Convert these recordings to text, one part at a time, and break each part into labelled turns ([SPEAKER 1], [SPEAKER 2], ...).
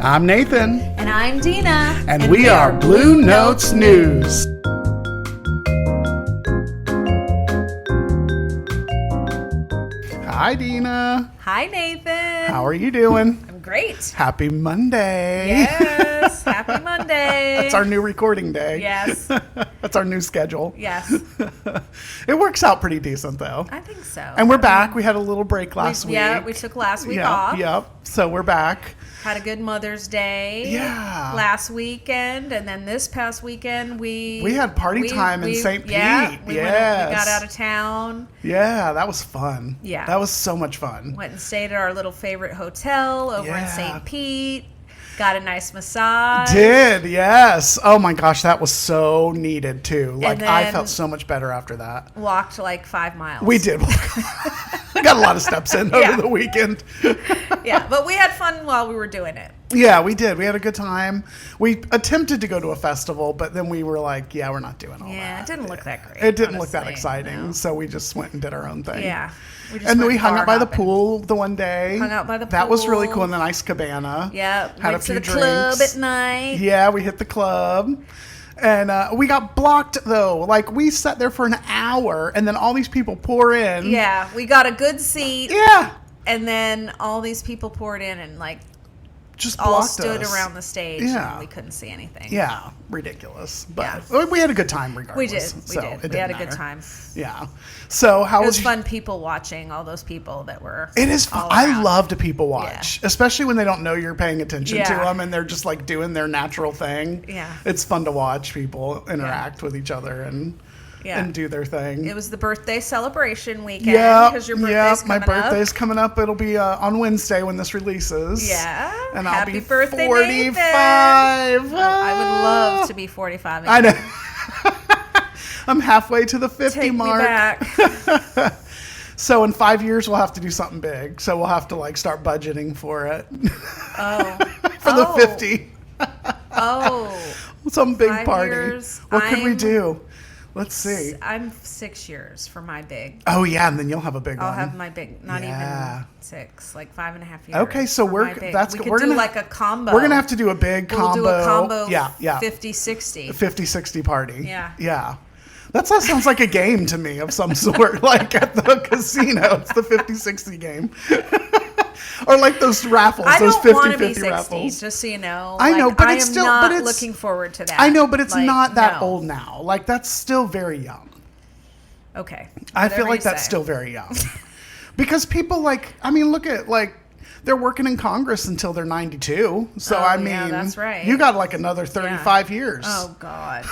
[SPEAKER 1] I'm Nathan.
[SPEAKER 2] And I'm Dina.
[SPEAKER 1] And we are Blue Notes News. Hi, Dina.
[SPEAKER 2] Hi, Nathan.
[SPEAKER 1] How are you doing?
[SPEAKER 2] I'm great.
[SPEAKER 1] Happy Monday.
[SPEAKER 2] Yes. Happy Monday.
[SPEAKER 1] That's our new recording day.
[SPEAKER 2] Yes.
[SPEAKER 1] That's our new schedule.
[SPEAKER 2] Yes.
[SPEAKER 1] It works out pretty decent, though.
[SPEAKER 2] I think so.
[SPEAKER 1] And we're back. We had a little break last week.
[SPEAKER 2] Yeah, we took last week off.
[SPEAKER 1] Yep. So we're back.
[SPEAKER 2] Had a good Mother's Day.
[SPEAKER 1] Yeah.
[SPEAKER 2] Last weekend, and then this past weekend we
[SPEAKER 1] had party time in St. Pete.
[SPEAKER 2] Yeah, we
[SPEAKER 1] Yes.
[SPEAKER 2] got out of town.
[SPEAKER 1] Yeah, that was fun.
[SPEAKER 2] Yeah.
[SPEAKER 1] That was so much fun.
[SPEAKER 2] Went and stayed at our little favorite hotel over in
[SPEAKER 1] Yeah.
[SPEAKER 2] St. Pete. Got a nice massage.
[SPEAKER 1] Did, yes. Oh my gosh, that was so needed too. Like, I
[SPEAKER 2] then
[SPEAKER 1] felt so much better after that.
[SPEAKER 2] Walked like 5 miles.
[SPEAKER 1] We did. We got a lot of steps in
[SPEAKER 2] Yeah.
[SPEAKER 1] over the weekend.
[SPEAKER 2] Yeah, but we had fun while we were doing it.
[SPEAKER 1] Yeah, we did. We had a good time. We attempted to go to a festival, but then we were like, yeah, we're not doing all that.
[SPEAKER 2] Yeah, it didn't look that great.
[SPEAKER 1] It didn't look that
[SPEAKER 2] honestly,
[SPEAKER 1] exciting.
[SPEAKER 2] no.
[SPEAKER 1] So we just went and did our own thing.
[SPEAKER 2] Yeah.
[SPEAKER 1] And then we hung out by the
[SPEAKER 2] hopping.
[SPEAKER 1] pool the one day.
[SPEAKER 2] Hung out by the
[SPEAKER 1] That was really
[SPEAKER 2] pool.
[SPEAKER 1] cool in the nice cabana.
[SPEAKER 2] Yeah,
[SPEAKER 1] Had
[SPEAKER 2] went
[SPEAKER 1] a few
[SPEAKER 2] to the
[SPEAKER 1] drinks.
[SPEAKER 2] club at night.
[SPEAKER 1] Yeah, we hit the club. And we got blocked, though. Like, we sat there for an hour, and then all these people pour in.
[SPEAKER 2] Yeah, we got a good seat.
[SPEAKER 1] Yeah.
[SPEAKER 2] And then all these people poured in and, like,
[SPEAKER 1] Just
[SPEAKER 2] all
[SPEAKER 1] blocked
[SPEAKER 2] stood
[SPEAKER 1] us.
[SPEAKER 2] around the stage.
[SPEAKER 1] Yeah.
[SPEAKER 2] And we couldn't see anything.
[SPEAKER 1] Yeah, ridiculous. But
[SPEAKER 2] Yeah.
[SPEAKER 1] we had a good time regardless.
[SPEAKER 2] We did. We
[SPEAKER 1] so
[SPEAKER 2] did.
[SPEAKER 1] it
[SPEAKER 2] We had a
[SPEAKER 1] didn't
[SPEAKER 2] good
[SPEAKER 1] matter.
[SPEAKER 2] time.
[SPEAKER 1] Yeah. So how
[SPEAKER 2] It was
[SPEAKER 1] was
[SPEAKER 2] fun people watching all those people that were.
[SPEAKER 1] It is fun.
[SPEAKER 2] all
[SPEAKER 1] I
[SPEAKER 2] around.
[SPEAKER 1] love to people watch, especially when they don't know you're paying attention to
[SPEAKER 2] Yeah.
[SPEAKER 1] them and they're just like doing their natural thing.
[SPEAKER 2] Yeah.
[SPEAKER 1] It's fun to watch people interact with each other and do their thing.
[SPEAKER 2] It was the birthday celebration weekend.
[SPEAKER 1] Yeah,
[SPEAKER 2] Because your birthday's
[SPEAKER 1] my
[SPEAKER 2] coming up.
[SPEAKER 1] birthday's coming up. It'll be on Wednesday when this releases.
[SPEAKER 2] Yeah.
[SPEAKER 1] And
[SPEAKER 2] Happy
[SPEAKER 1] I'll be
[SPEAKER 2] birthday,
[SPEAKER 1] 45.
[SPEAKER 2] Nathan. I would love to be 45 again.
[SPEAKER 1] I know. I'm halfway to the 50
[SPEAKER 2] Take
[SPEAKER 1] mark.
[SPEAKER 2] me back.
[SPEAKER 1] So in 5 years we'll have to do something big. So we'll have to like start budgeting for it.
[SPEAKER 2] Oh.
[SPEAKER 1] For the 50.
[SPEAKER 2] Oh.
[SPEAKER 1] Some big
[SPEAKER 2] 5
[SPEAKER 1] party.
[SPEAKER 2] years.
[SPEAKER 1] What could we do? Let's see.
[SPEAKER 2] I'm 6 years for my big.
[SPEAKER 1] Oh yeah, and then you'll have a big
[SPEAKER 2] I'll
[SPEAKER 1] one.
[SPEAKER 2] have my big, not
[SPEAKER 1] Yeah.
[SPEAKER 2] even 6, like 5.5 years.
[SPEAKER 1] Okay, so
[SPEAKER 2] for
[SPEAKER 1] we're
[SPEAKER 2] my big.
[SPEAKER 1] that's
[SPEAKER 2] we
[SPEAKER 1] good.
[SPEAKER 2] could
[SPEAKER 1] We're
[SPEAKER 2] do
[SPEAKER 1] gonna
[SPEAKER 2] like a combo.
[SPEAKER 1] We're gonna have to do a big combo.
[SPEAKER 2] We'll do a combo.
[SPEAKER 1] Yeah.
[SPEAKER 2] 50-60.
[SPEAKER 1] 50-60 party.
[SPEAKER 2] Yeah.
[SPEAKER 1] Yeah. That sounds like a game to me of some sort, like at the casino. It's the 50-60 game. Or like those raffles,
[SPEAKER 2] I
[SPEAKER 1] those
[SPEAKER 2] don't want to be
[SPEAKER 1] 50-50
[SPEAKER 2] 60,
[SPEAKER 1] raffles.
[SPEAKER 2] just so you know.
[SPEAKER 1] I know, but
[SPEAKER 2] I
[SPEAKER 1] it's
[SPEAKER 2] am
[SPEAKER 1] still-
[SPEAKER 2] not
[SPEAKER 1] but it's-
[SPEAKER 2] looking forward to that.
[SPEAKER 1] I know, but it's
[SPEAKER 2] Like,
[SPEAKER 1] not that
[SPEAKER 2] no.
[SPEAKER 1] old now. Like, that's still very young.
[SPEAKER 2] Okay.
[SPEAKER 1] I feel
[SPEAKER 2] Whatever
[SPEAKER 1] like
[SPEAKER 2] you
[SPEAKER 1] that's
[SPEAKER 2] say.
[SPEAKER 1] still very young. Because people look at, they're working in Congress until they're 92. So,
[SPEAKER 2] Oh,
[SPEAKER 1] I mean,
[SPEAKER 2] yeah, that's right.
[SPEAKER 1] you got like another 35 years.
[SPEAKER 2] Oh, God.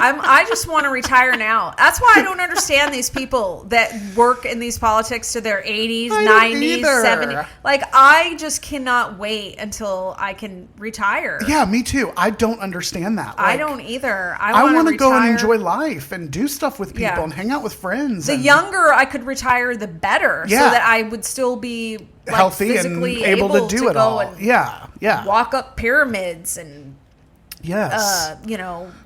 [SPEAKER 2] I just want to retire now. That's why I don't understand these people that work in these politics to their 80s,
[SPEAKER 1] I don't
[SPEAKER 2] 90s,
[SPEAKER 1] either.
[SPEAKER 2] 70s. Like, I just cannot wait until I can retire.
[SPEAKER 1] Yeah, me too. I don't understand that.
[SPEAKER 2] I
[SPEAKER 1] Like,
[SPEAKER 2] don't either.
[SPEAKER 1] I want to go and
[SPEAKER 2] retire.
[SPEAKER 1] enjoy life and do stuff with people
[SPEAKER 2] Yeah.
[SPEAKER 1] and hang out with friends.
[SPEAKER 2] The
[SPEAKER 1] and
[SPEAKER 2] younger I could retire, the better.
[SPEAKER 1] Yeah.
[SPEAKER 2] So that I would still be like,
[SPEAKER 1] healthy and
[SPEAKER 2] physically
[SPEAKER 1] able to do it
[SPEAKER 2] go
[SPEAKER 1] all.
[SPEAKER 2] and
[SPEAKER 1] Yeah.
[SPEAKER 2] walk up pyramids and,
[SPEAKER 1] Yes.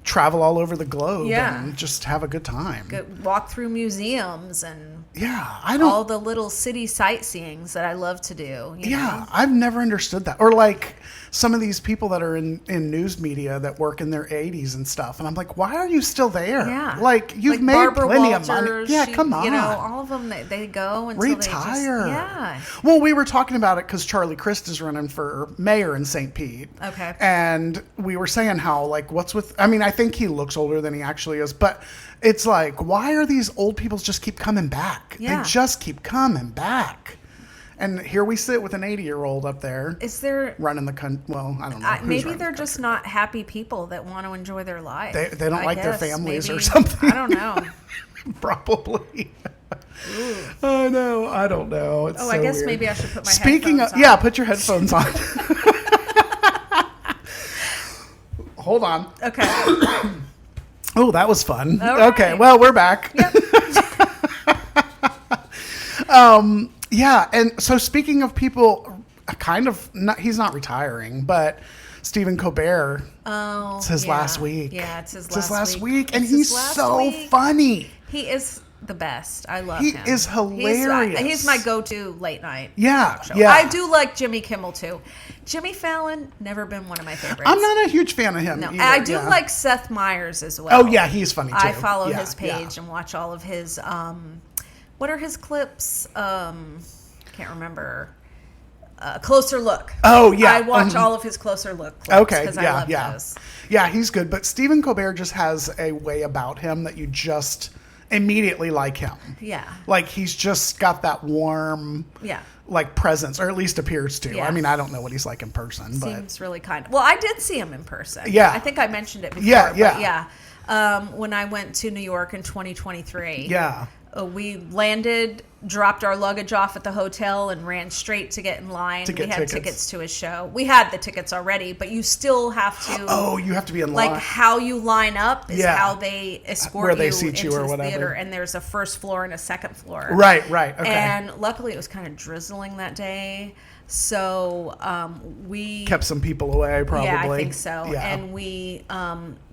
[SPEAKER 1] Travel all over the globe
[SPEAKER 2] Yeah.
[SPEAKER 1] and just have a good time.
[SPEAKER 2] walk through museums and
[SPEAKER 1] Yeah, I don't.
[SPEAKER 2] all the little city sightseeings that I love to do. You know?
[SPEAKER 1] I've never understood that. Or like some of these people that are in news media that work in their 80s and stuff. And I'm like, why are you still there?
[SPEAKER 2] Yeah.
[SPEAKER 1] Like, you've
[SPEAKER 2] Like
[SPEAKER 1] made
[SPEAKER 2] Barbara
[SPEAKER 1] plenty
[SPEAKER 2] Walters,
[SPEAKER 1] of money. Yeah, come on.
[SPEAKER 2] You know, all of them, they go until
[SPEAKER 1] Retire.
[SPEAKER 2] they just... Yeah.
[SPEAKER 1] Well, we were talking about it because Charlie Crist is running for mayor in St. Pete.
[SPEAKER 2] Okay.
[SPEAKER 1] And we were saying how, like, I think he looks older than he actually is, but it's like, why are these old people just keep coming back?
[SPEAKER 2] Yeah.
[SPEAKER 1] They just keep coming back. And here we sit with an 80-year-old up there.
[SPEAKER 2] Is there...
[SPEAKER 1] Running the country. Well, I don't know. who's
[SPEAKER 2] maybe
[SPEAKER 1] running
[SPEAKER 2] they're
[SPEAKER 1] the
[SPEAKER 2] just
[SPEAKER 1] country.
[SPEAKER 2] not happy people that want to enjoy their life.
[SPEAKER 1] They don't
[SPEAKER 2] I
[SPEAKER 1] like their
[SPEAKER 2] guess.
[SPEAKER 1] families or
[SPEAKER 2] Maybe.
[SPEAKER 1] something.
[SPEAKER 2] I don't know.
[SPEAKER 1] Probably. I know. I don't know. It's
[SPEAKER 2] Oh,
[SPEAKER 1] so
[SPEAKER 2] I guess
[SPEAKER 1] weird.
[SPEAKER 2] maybe I should put my
[SPEAKER 1] Speaking
[SPEAKER 2] headphones
[SPEAKER 1] of,
[SPEAKER 2] on.
[SPEAKER 1] yeah, put your headphones on. Hold on.
[SPEAKER 2] Okay.
[SPEAKER 1] Oh, that was fun.
[SPEAKER 2] All
[SPEAKER 1] Okay,
[SPEAKER 2] right.
[SPEAKER 1] well, we're back.
[SPEAKER 2] Yep.
[SPEAKER 1] Yeah, and so speaking of people, he's not retiring, but Stephen Colbert.
[SPEAKER 2] Oh,
[SPEAKER 1] It's his last week.
[SPEAKER 2] Yeah, it's his
[SPEAKER 1] It's his
[SPEAKER 2] last
[SPEAKER 1] week, and
[SPEAKER 2] It's his
[SPEAKER 1] he's
[SPEAKER 2] last
[SPEAKER 1] so
[SPEAKER 2] week.
[SPEAKER 1] funny.
[SPEAKER 2] He is. the best. I love
[SPEAKER 1] He
[SPEAKER 2] him.
[SPEAKER 1] is hilarious.
[SPEAKER 2] He's my go-to late night.
[SPEAKER 1] Yeah,
[SPEAKER 2] show.
[SPEAKER 1] yeah.
[SPEAKER 2] I do like Jimmy Kimmel too. Jimmy Fallon, never been one of my favorites.
[SPEAKER 1] I'm not a huge fan of him.
[SPEAKER 2] No,
[SPEAKER 1] either,
[SPEAKER 2] I do
[SPEAKER 1] yeah.
[SPEAKER 2] like Seth Meyers as well.
[SPEAKER 1] Oh yeah, he's funny too.
[SPEAKER 2] I follow
[SPEAKER 1] Yeah,
[SPEAKER 2] his page and watch all of his. What are his clips? Can't remember. Closer Look.
[SPEAKER 1] Oh yeah,
[SPEAKER 2] I watch all of his Closer Look clips.
[SPEAKER 1] Okay,
[SPEAKER 2] because
[SPEAKER 1] yeah,
[SPEAKER 2] I love
[SPEAKER 1] yeah,
[SPEAKER 2] those.
[SPEAKER 1] yeah. He's good, but Stephen Colbert just has a way about him that you just immediately like him.
[SPEAKER 2] Yeah.
[SPEAKER 1] Like he's just got that warm,
[SPEAKER 2] Yeah.
[SPEAKER 1] like presence, or at least appears to.
[SPEAKER 2] Yeah.
[SPEAKER 1] I mean, I don't know what he's like in person, but
[SPEAKER 2] Seems really kind. Well, I did see him in person.
[SPEAKER 1] Yeah.
[SPEAKER 2] I think I mentioned it before.
[SPEAKER 1] Yeah,
[SPEAKER 2] but
[SPEAKER 1] yeah.
[SPEAKER 2] when I went to New York in 2023.
[SPEAKER 1] yeah.
[SPEAKER 2] We landed, dropped our luggage off at the hotel, and ran straight to get in line.
[SPEAKER 1] To get
[SPEAKER 2] we had
[SPEAKER 1] tickets.
[SPEAKER 2] tickets to his show. We had the tickets already, but you still have to.
[SPEAKER 1] Oh, you have to be in
[SPEAKER 2] Like
[SPEAKER 1] line.
[SPEAKER 2] how you line up is
[SPEAKER 1] Yeah.
[SPEAKER 2] how they escort
[SPEAKER 1] Where they
[SPEAKER 2] you
[SPEAKER 1] seat you
[SPEAKER 2] into
[SPEAKER 1] or
[SPEAKER 2] the
[SPEAKER 1] whatever.
[SPEAKER 2] theater. And there's a first floor and a second floor.
[SPEAKER 1] Right. Okay.
[SPEAKER 2] And luckily, it was kind of drizzling that day, so we
[SPEAKER 1] Kept some people away, probably.
[SPEAKER 2] Yeah, I think so.
[SPEAKER 1] Yeah.
[SPEAKER 2] And we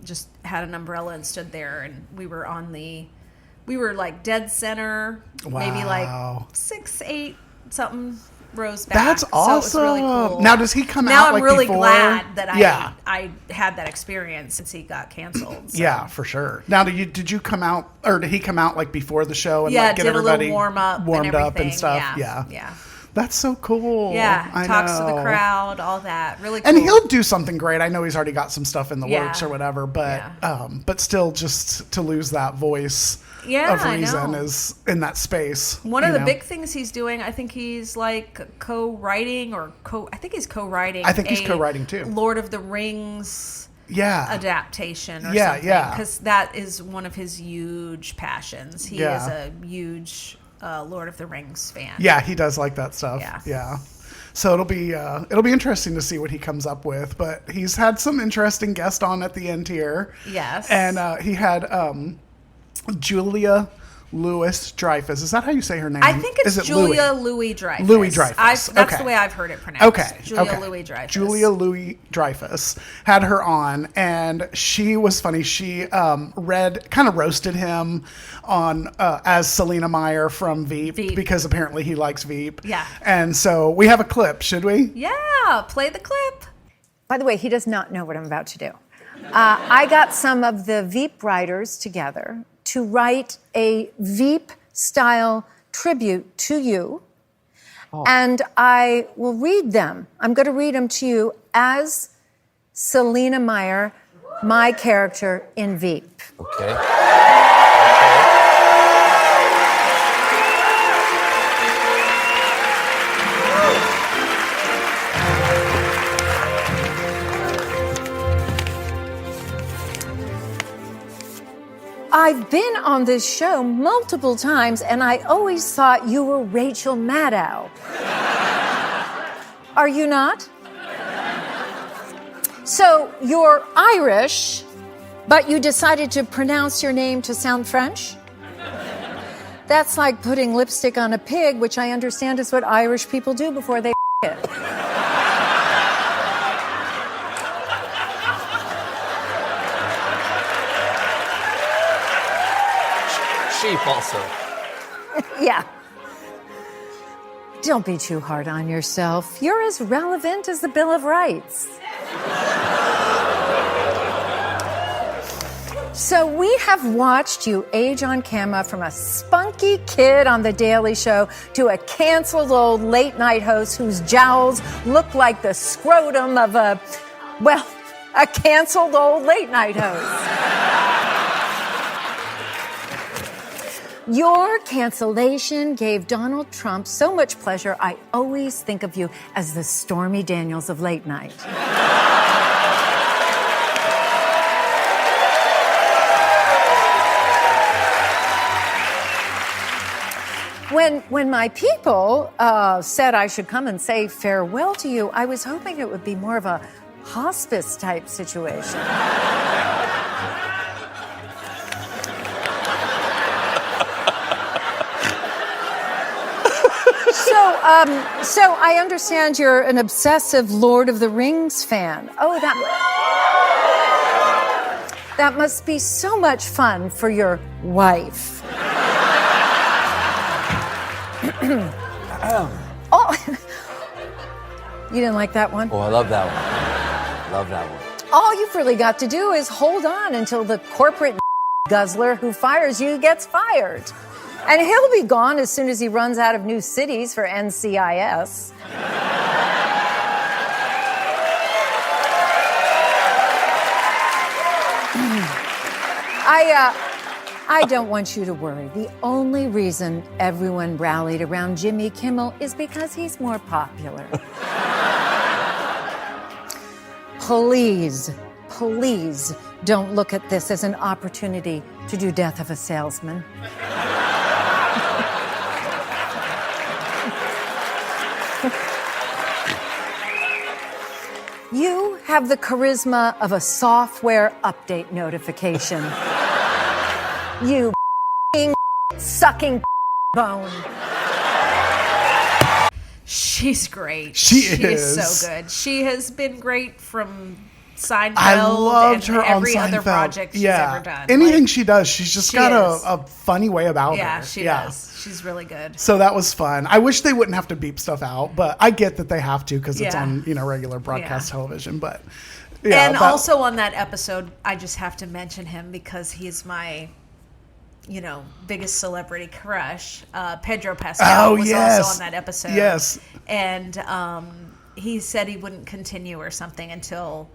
[SPEAKER 2] just had an umbrella and stood there, and we were like dead center, maybe like
[SPEAKER 1] Wow.
[SPEAKER 2] 6, 8 something rows back.
[SPEAKER 1] That's awesome.
[SPEAKER 2] So it was really cool.
[SPEAKER 1] Now, does he come
[SPEAKER 2] now
[SPEAKER 1] out
[SPEAKER 2] I'm
[SPEAKER 1] like
[SPEAKER 2] really
[SPEAKER 1] before?
[SPEAKER 2] glad that
[SPEAKER 1] Yeah.
[SPEAKER 2] I had that experience since he got canceled. So.
[SPEAKER 1] Yeah, for sure. Now, did you come out, or did he come out like before the show and
[SPEAKER 2] Yeah,
[SPEAKER 1] like get
[SPEAKER 2] did a
[SPEAKER 1] everybody
[SPEAKER 2] little warmed up
[SPEAKER 1] and
[SPEAKER 2] everything.
[SPEAKER 1] stuff?
[SPEAKER 2] Yeah.
[SPEAKER 1] That's so cool.
[SPEAKER 2] Yeah,
[SPEAKER 1] I
[SPEAKER 2] talks to
[SPEAKER 1] know.
[SPEAKER 2] the crowd, all that. Really cool.
[SPEAKER 1] And he'll do something great. I know he's already got some stuff in the
[SPEAKER 2] Yeah.
[SPEAKER 1] works or whatever, but
[SPEAKER 2] Yeah.
[SPEAKER 1] but still, just to lose that voice
[SPEAKER 2] Yeah,
[SPEAKER 1] of
[SPEAKER 2] I
[SPEAKER 1] reason
[SPEAKER 2] know.
[SPEAKER 1] is in that space.
[SPEAKER 2] One of
[SPEAKER 1] you
[SPEAKER 2] the
[SPEAKER 1] know?
[SPEAKER 2] big things he's doing, I think he's like co-writing I think he's co-writing.
[SPEAKER 1] I think he's
[SPEAKER 2] a
[SPEAKER 1] co-writing, too.
[SPEAKER 2] Lord of the Rings
[SPEAKER 1] Yeah.
[SPEAKER 2] adaptation or
[SPEAKER 1] Yeah,
[SPEAKER 2] something.
[SPEAKER 1] yeah.
[SPEAKER 2] Because that is one of his huge passions. He
[SPEAKER 1] Yeah.
[SPEAKER 2] is a huge Lord of the Rings fan.
[SPEAKER 1] Yeah, he does like that stuff.
[SPEAKER 2] Yeah.
[SPEAKER 1] Yeah. So it'll be interesting to see what he comes up with. But he's had some interesting guests on at the end here.
[SPEAKER 2] Yes.
[SPEAKER 1] And he had Julia Louis-Dreyfus. Is that how you say her name?
[SPEAKER 2] I think it's
[SPEAKER 1] Is it
[SPEAKER 2] Julia Louis-Dreyfus.
[SPEAKER 1] Louis-Dreyfus.
[SPEAKER 2] That's
[SPEAKER 1] Okay.
[SPEAKER 2] the way I've heard it pronounced.
[SPEAKER 1] Okay.
[SPEAKER 2] Julia
[SPEAKER 1] okay.
[SPEAKER 2] Louis-Dreyfus.
[SPEAKER 1] Julia Louis-Dreyfus had her on, and she was funny. She kind of roasted him on as Selena Meyer from Veep, because apparently he likes Veep.
[SPEAKER 2] Yeah.
[SPEAKER 1] And so we have a clip. Should we?
[SPEAKER 2] Yeah, play the clip.
[SPEAKER 3] By the way, he does not know what I'm about to do. I got some of the Veep writers together to write a Veep-style tribute to you, and I will read them. I'm going to read them to you as Selena Meyer, my character in Veep.
[SPEAKER 4] Okay.
[SPEAKER 3] I've been on this show multiple times, and I always thought you were Rachel Maddow. Are you not? So you're Irish, but you decided to pronounce your name to sound French? That's like putting lipstick on a pig, which I understand is what Irish people do before they it.
[SPEAKER 4] Sheep also.
[SPEAKER 3] Yeah. Don't be too hard on yourself. You're as relevant as the Bill of Rights. So we have watched you age on camera from a spunky kid on The Daily Show to a canceled old late-night host whose jowls look like the scrotum of a canceled old late-night host. Your cancellation gave Donald Trump so much pleasure, I always think of you as the Stormy Daniels of late night. When my people said I should come and say farewell to you, I was hoping it would be more of a hospice type situation. So I understand you're an obsessive Lord of the Rings fan. Oh, that must be so much fun for your wife. Oh, you didn't like that one?
[SPEAKER 4] Oh, I love that one. Love that one.
[SPEAKER 3] All you've really got to do is hold on until the corporate guzzler who fires you gets fired. And he'll be gone as soon as he runs out of new cities for NCIS. I don't want you to worry. The only reason everyone rallied around Jimmy Kimmel is because he's more popular. Please don't look at this as an opportunity to do Death of a Salesman. You have the charisma of a software update notification. You sucking bone.
[SPEAKER 2] She's great.
[SPEAKER 1] She's
[SPEAKER 2] so good. She has been great from Seinfeld.
[SPEAKER 1] I loved
[SPEAKER 2] and
[SPEAKER 1] her on
[SPEAKER 2] every
[SPEAKER 1] Seinfeld.
[SPEAKER 2] other project she's ever done.
[SPEAKER 1] Anything
[SPEAKER 2] Like,
[SPEAKER 1] she does, she's just
[SPEAKER 2] she
[SPEAKER 1] got
[SPEAKER 2] is.
[SPEAKER 1] a funny way about her.
[SPEAKER 2] Yeah, she does. She's really good.
[SPEAKER 1] So that was fun. I wish they wouldn't have to beep stuff out, but I get that they have to because it's
[SPEAKER 2] Yeah.
[SPEAKER 1] on regular broadcast television. But
[SPEAKER 2] and also on that episode, I just have to mention him because he's my, biggest celebrity crush. Pedro Pascal was also on that episode.
[SPEAKER 1] Yes.
[SPEAKER 2] And he said he wouldn't continue or something until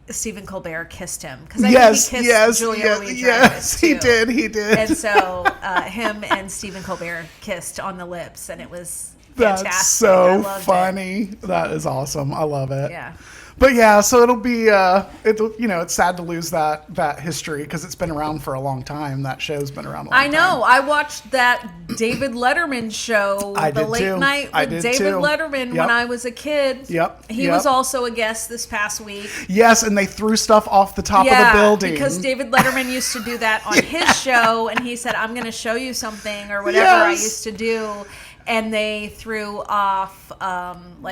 [SPEAKER 2] Stephen Colbert kissed him. Because I think he kissed Julia Louis-Dreyfus too.
[SPEAKER 1] He did.
[SPEAKER 2] And so him and Stephen Colbert kissed on the lips, and it was fantastic.
[SPEAKER 1] That's
[SPEAKER 2] I
[SPEAKER 1] so
[SPEAKER 2] loved
[SPEAKER 1] funny. That is awesome. I love it.
[SPEAKER 2] Yeah.
[SPEAKER 1] But yeah, so it'll be it's sad to lose that history because it's been around for a long time. That show's been around a long time.
[SPEAKER 2] I know. I watched that David Letterman show, The Late Night with David Letterman, when I was a kid.
[SPEAKER 1] Yep.
[SPEAKER 2] He was also a guest this past week.
[SPEAKER 1] Yes, and they threw stuff off the top of the building.
[SPEAKER 2] Because David Letterman used to do that on his show, and he said, "I'm going to show you something," or whatever I used to do. And they threw off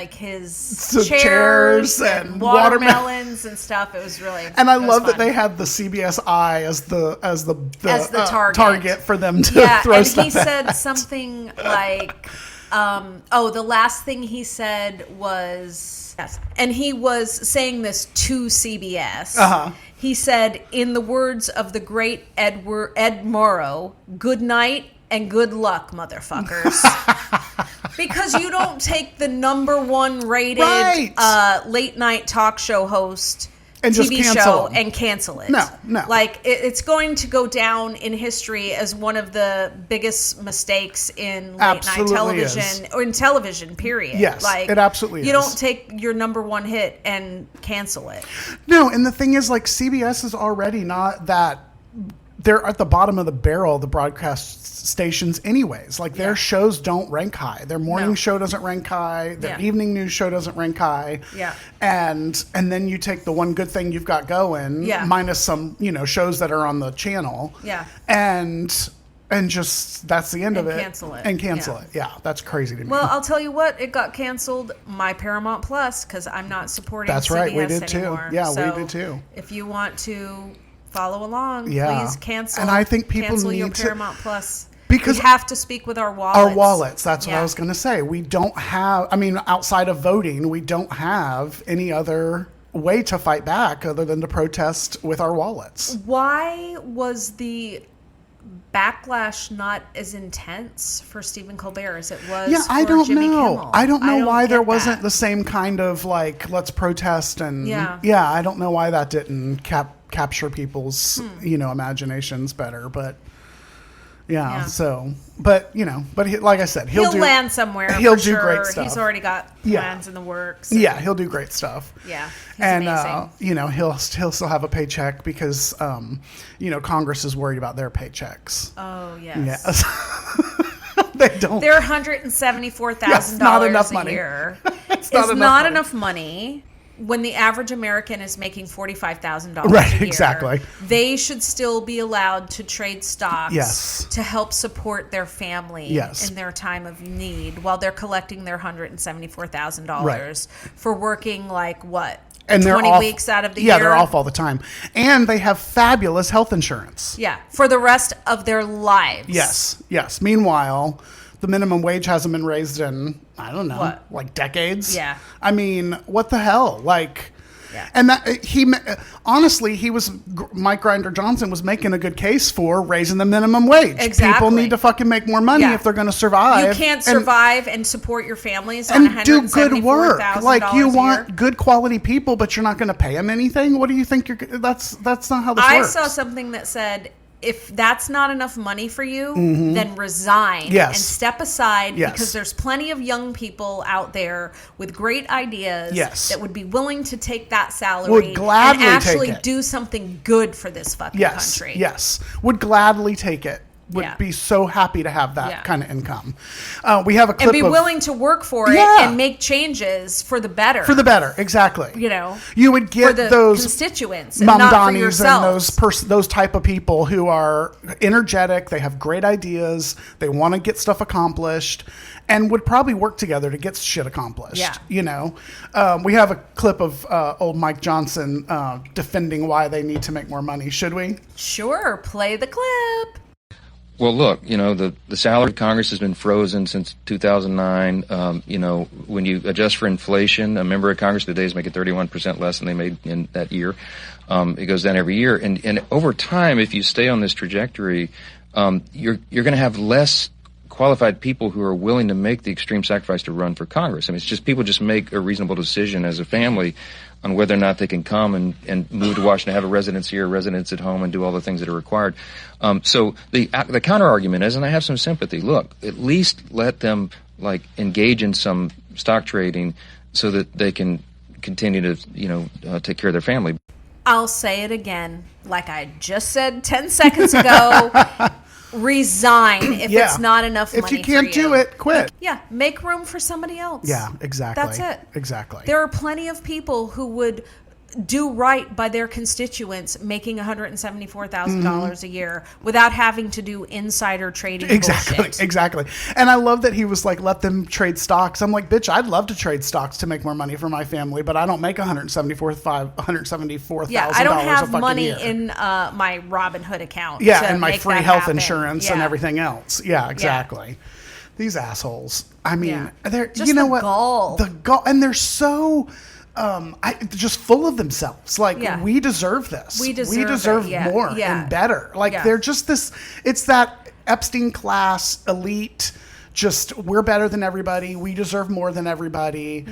[SPEAKER 2] his chairs and watermelons and stuff. It was really
[SPEAKER 1] and I love
[SPEAKER 2] fun.
[SPEAKER 1] that they had the CBS Eye as the
[SPEAKER 2] target
[SPEAKER 1] for them to throw stuff
[SPEAKER 2] and he said something like, the last thing he said was, and he was saying this to CBS.
[SPEAKER 1] Uh-huh.
[SPEAKER 2] He said, in the words of the great Ed Morrow, "Good night and good luck, motherfuckers." Because you don't take the #1 rated late night talk show host
[SPEAKER 1] and
[SPEAKER 2] TV
[SPEAKER 1] just
[SPEAKER 2] show
[SPEAKER 1] him.
[SPEAKER 2] and cancel it.
[SPEAKER 1] No.
[SPEAKER 2] Like, it's going to go down in history as one of the biggest mistakes in late night television or in television, period.
[SPEAKER 1] Yes, it absolutely is.
[SPEAKER 2] You don't take your #1 hit and cancel it.
[SPEAKER 1] No, and the thing is, CBS is already not that. They're at the bottom of the barrel of the broadcast stations anyways. Their shows don't rank high. Their morning show doesn't rank high. Their evening news show doesn't rank high.
[SPEAKER 2] Yeah.
[SPEAKER 1] And then you take the one good thing you've got going, minus some, shows that are on the channel.
[SPEAKER 2] Yeah.
[SPEAKER 1] And just, that's the end of it.
[SPEAKER 2] Cancel it.
[SPEAKER 1] And cancel it. Yeah, that's crazy to me.
[SPEAKER 2] Well, I'll tell you what, it got canceled, my Paramount Plus, because I'm not supporting
[SPEAKER 1] That's
[SPEAKER 2] CBS
[SPEAKER 1] right, we did
[SPEAKER 2] anymore.
[SPEAKER 1] too. Yeah,
[SPEAKER 2] so
[SPEAKER 1] we did too.
[SPEAKER 2] If you want to follow along,
[SPEAKER 1] Yeah.
[SPEAKER 2] please cancel.
[SPEAKER 1] And I think people
[SPEAKER 2] cancel
[SPEAKER 1] need
[SPEAKER 2] your
[SPEAKER 1] to-
[SPEAKER 2] Paramount Plus.
[SPEAKER 1] Because
[SPEAKER 2] we have to speak with our wallets.
[SPEAKER 1] Our wallets. That's what I was going to say. We don't have, outside of voting, we don't have any other way to fight back other than to protest with our wallets.
[SPEAKER 2] Why was the backlash not as intense for Stephen Colbert as it was for Jimmy Kimmel?
[SPEAKER 1] I don't know why there
[SPEAKER 2] get
[SPEAKER 1] wasn't
[SPEAKER 2] that.
[SPEAKER 1] the same kind of let's protest and I don't know why that didn't capture people's imaginations better, but so but like I said, he'll
[SPEAKER 2] land somewhere.
[SPEAKER 1] He'll
[SPEAKER 2] for
[SPEAKER 1] do
[SPEAKER 2] sure.
[SPEAKER 1] great stuff.
[SPEAKER 2] He's already got plans in the works.
[SPEAKER 1] He'll do great stuff.
[SPEAKER 2] Yeah, he's
[SPEAKER 1] and
[SPEAKER 2] amazing.
[SPEAKER 1] He'll still have a paycheck because Congress is worried about their paychecks.
[SPEAKER 2] Oh yes.
[SPEAKER 1] Yes. They don't.
[SPEAKER 2] They're $174,000 a year.
[SPEAKER 1] It's
[SPEAKER 2] not enough money when the average American is making $45,000 a year.
[SPEAKER 1] Exactly.
[SPEAKER 2] They should still be allowed to trade stocks to help support their family in their time of need while they're collecting their $174,000 for working
[SPEAKER 1] and
[SPEAKER 2] 20 weeks out of the year.
[SPEAKER 1] Yeah, they're off all the time. And they have fabulous health insurance.
[SPEAKER 2] Yeah, for the rest of their lives.
[SPEAKER 1] Yes. Meanwhile, The minimum wage hasn't been raised in, I don't know,
[SPEAKER 2] What?
[SPEAKER 1] like decades.
[SPEAKER 2] Yeah.
[SPEAKER 1] I mean, what the hell? Like,
[SPEAKER 2] Yeah.
[SPEAKER 1] and that honestly, Mike Grinder Johnson was making a good case for raising the minimum wage.
[SPEAKER 2] Exactly.
[SPEAKER 1] People need to fucking make more money
[SPEAKER 2] Yeah.
[SPEAKER 1] if they're going to survive.
[SPEAKER 2] You can't survive and support your families on
[SPEAKER 1] and do good work. Like, you want
[SPEAKER 2] year.
[SPEAKER 1] good quality people, but you're not going to pay them anything. What do you think that's not how this works.
[SPEAKER 2] I saw something that said, if that's not enough money for you, then resign
[SPEAKER 1] Yes.
[SPEAKER 2] and step aside,
[SPEAKER 1] Yes.
[SPEAKER 2] because there's plenty of young people out there with great ideas
[SPEAKER 1] Yes.
[SPEAKER 2] that would be willing to take that salary
[SPEAKER 1] Would gladly
[SPEAKER 2] and actually
[SPEAKER 1] take it.
[SPEAKER 2] do something good for this fucking
[SPEAKER 1] Yes,
[SPEAKER 2] country.
[SPEAKER 1] yes, would gladly take it. Would
[SPEAKER 2] Yeah.
[SPEAKER 1] be so happy to have that
[SPEAKER 2] Yeah.
[SPEAKER 1] kind of income. We have a clip
[SPEAKER 2] And be
[SPEAKER 1] of,
[SPEAKER 2] willing to work for it
[SPEAKER 1] Yeah.
[SPEAKER 2] and make changes for the better.
[SPEAKER 1] for the better, exactly.
[SPEAKER 2] You know,
[SPEAKER 1] you would
[SPEAKER 2] for
[SPEAKER 1] get
[SPEAKER 2] the
[SPEAKER 1] those
[SPEAKER 2] constituents and not for
[SPEAKER 1] Mamdanis and
[SPEAKER 2] yourselves.
[SPEAKER 1] those type of people who are energetic. They have great ideas. They want to get stuff accomplished, and would probably work together to get shit accomplished.
[SPEAKER 2] Yeah.
[SPEAKER 1] You know, we have a clip of old Mike Johnson defending why they need to make more money. Should we?
[SPEAKER 2] Sure, play the clip.
[SPEAKER 5] Well, look, you know, the salary of Congress has been frozen since 2009. You know, when you adjust for inflation, a member of Congress today is making 31% less than they made in that year. It goes down every year. And over time, if you stay on this trajectory, you're going to have less qualified people who are willing to make the extreme sacrifice to run for Congress. I mean, it's just people just make a reasonable decision as a family on whether or not they can come and move to Washington, have a residence here, a residence at home, and do all the things that are required. So the counter argument is, and I have some sympathy, look, at least let them like engage in some stock trading so that they can continue to, you know, take care of their family.
[SPEAKER 2] I'll say it again, like I just said 10 seconds ago. Resign if
[SPEAKER 1] Yeah.
[SPEAKER 2] it's not enough money.
[SPEAKER 1] If you can't
[SPEAKER 2] for you.
[SPEAKER 1] do it, quit.
[SPEAKER 2] Yeah, make room for somebody else.
[SPEAKER 1] Yeah, exactly.
[SPEAKER 2] That's it.
[SPEAKER 1] Exactly.
[SPEAKER 2] There are plenty of people who would do right by their constituents making $174,000 a year without having to do insider trading
[SPEAKER 1] Exactly,
[SPEAKER 2] bullshit.
[SPEAKER 1] exactly. And I love that he was like, let them trade stocks. I'm like, bitch, I'd love to trade stocks to make more money for my family, but I don't make $174,000
[SPEAKER 2] Yeah, I don't
[SPEAKER 1] a
[SPEAKER 2] have
[SPEAKER 1] fucking
[SPEAKER 2] money
[SPEAKER 1] year.
[SPEAKER 2] in my Robinhood account.
[SPEAKER 1] Yeah,
[SPEAKER 2] to
[SPEAKER 1] and my
[SPEAKER 2] make
[SPEAKER 1] free
[SPEAKER 2] that
[SPEAKER 1] health
[SPEAKER 2] happen.
[SPEAKER 1] insurance and
[SPEAKER 2] Yeah.
[SPEAKER 1] everything else. Yeah, exactly. These assholes. I mean,
[SPEAKER 2] Yeah.
[SPEAKER 1] they're
[SPEAKER 2] Just
[SPEAKER 1] you know
[SPEAKER 2] the
[SPEAKER 1] what?
[SPEAKER 2] gall.
[SPEAKER 1] The gall, and they're so just full of themselves. Like,
[SPEAKER 2] Yeah.
[SPEAKER 1] we deserve this.
[SPEAKER 2] We deserve it. Yeah.
[SPEAKER 1] more
[SPEAKER 2] Yeah.
[SPEAKER 1] and better. Like,
[SPEAKER 2] Yeah.
[SPEAKER 1] they're just this. It's that Epstein class elite. Just, we're better than everybody. We deserve more than everybody.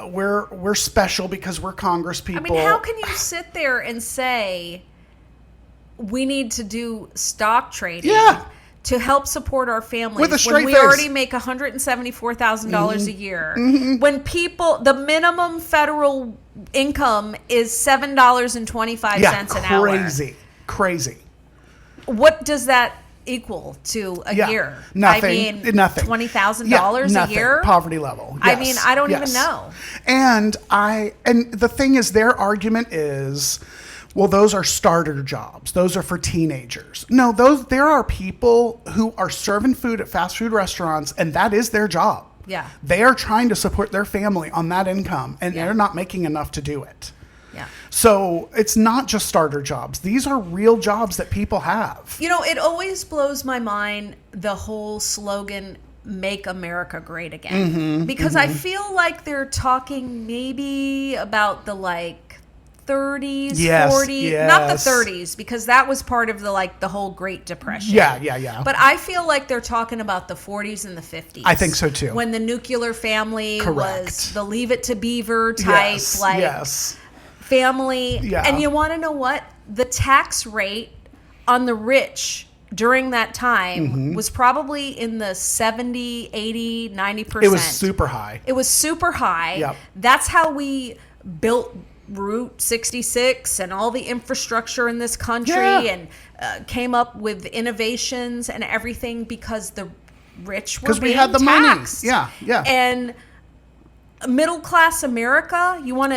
[SPEAKER 1] We're special because we're Congress people.
[SPEAKER 2] I mean, how can you sit there and say we need to do stock trading
[SPEAKER 1] Yeah.
[SPEAKER 2] to help support our families
[SPEAKER 1] With a straight
[SPEAKER 2] when we
[SPEAKER 1] face.
[SPEAKER 2] already make $174,000 a year? When the minimum federal income is $7.25 an hour.
[SPEAKER 1] Crazy.
[SPEAKER 2] What does that equal to a year?
[SPEAKER 1] Nothing.
[SPEAKER 2] I mean,
[SPEAKER 1] nothing.
[SPEAKER 2] $20,000 a
[SPEAKER 1] nothing.
[SPEAKER 2] year?
[SPEAKER 1] Poverty level.
[SPEAKER 2] I
[SPEAKER 1] Yes.
[SPEAKER 2] mean, I don't
[SPEAKER 1] Yes.
[SPEAKER 2] even know.
[SPEAKER 1] And the thing is, their argument is, well, those are starter jobs. Those are for teenagers. No, there are people who are serving food at fast food restaurants, and that is their job.
[SPEAKER 2] Yeah.
[SPEAKER 1] They are trying to support their family on that income, and they're not making enough to do it.
[SPEAKER 2] Yeah.
[SPEAKER 1] So it's not just starter jobs. These are real jobs that people have.
[SPEAKER 2] You know, it always blows my mind, the whole slogan, Make America Great Again. Because I feel like they're talking maybe about the 30s,
[SPEAKER 1] Yes,
[SPEAKER 2] 40s, not the
[SPEAKER 1] yes.
[SPEAKER 2] 30s, because that was part of the whole Great Depression.
[SPEAKER 1] Yeah.
[SPEAKER 2] But I feel like they're talking about the 40s and the 50s.
[SPEAKER 1] I think so too.
[SPEAKER 2] When the nuclear family
[SPEAKER 1] Correct.
[SPEAKER 2] was the Leave It to Beaver type,
[SPEAKER 1] yes.
[SPEAKER 2] family.
[SPEAKER 1] Yeah.
[SPEAKER 2] And you want to know what? The tax rate on the rich during that time was probably in the 70, 80, 90%.
[SPEAKER 1] It was super high.
[SPEAKER 2] It was super high.
[SPEAKER 1] Yep.
[SPEAKER 2] That's how we built Route 66 and all the infrastructure in this country and came up with innovations and everything because the rich were
[SPEAKER 1] Because we
[SPEAKER 2] being
[SPEAKER 1] had the
[SPEAKER 2] taxed.
[SPEAKER 1] money. Yeah.
[SPEAKER 2] And middle class America, you want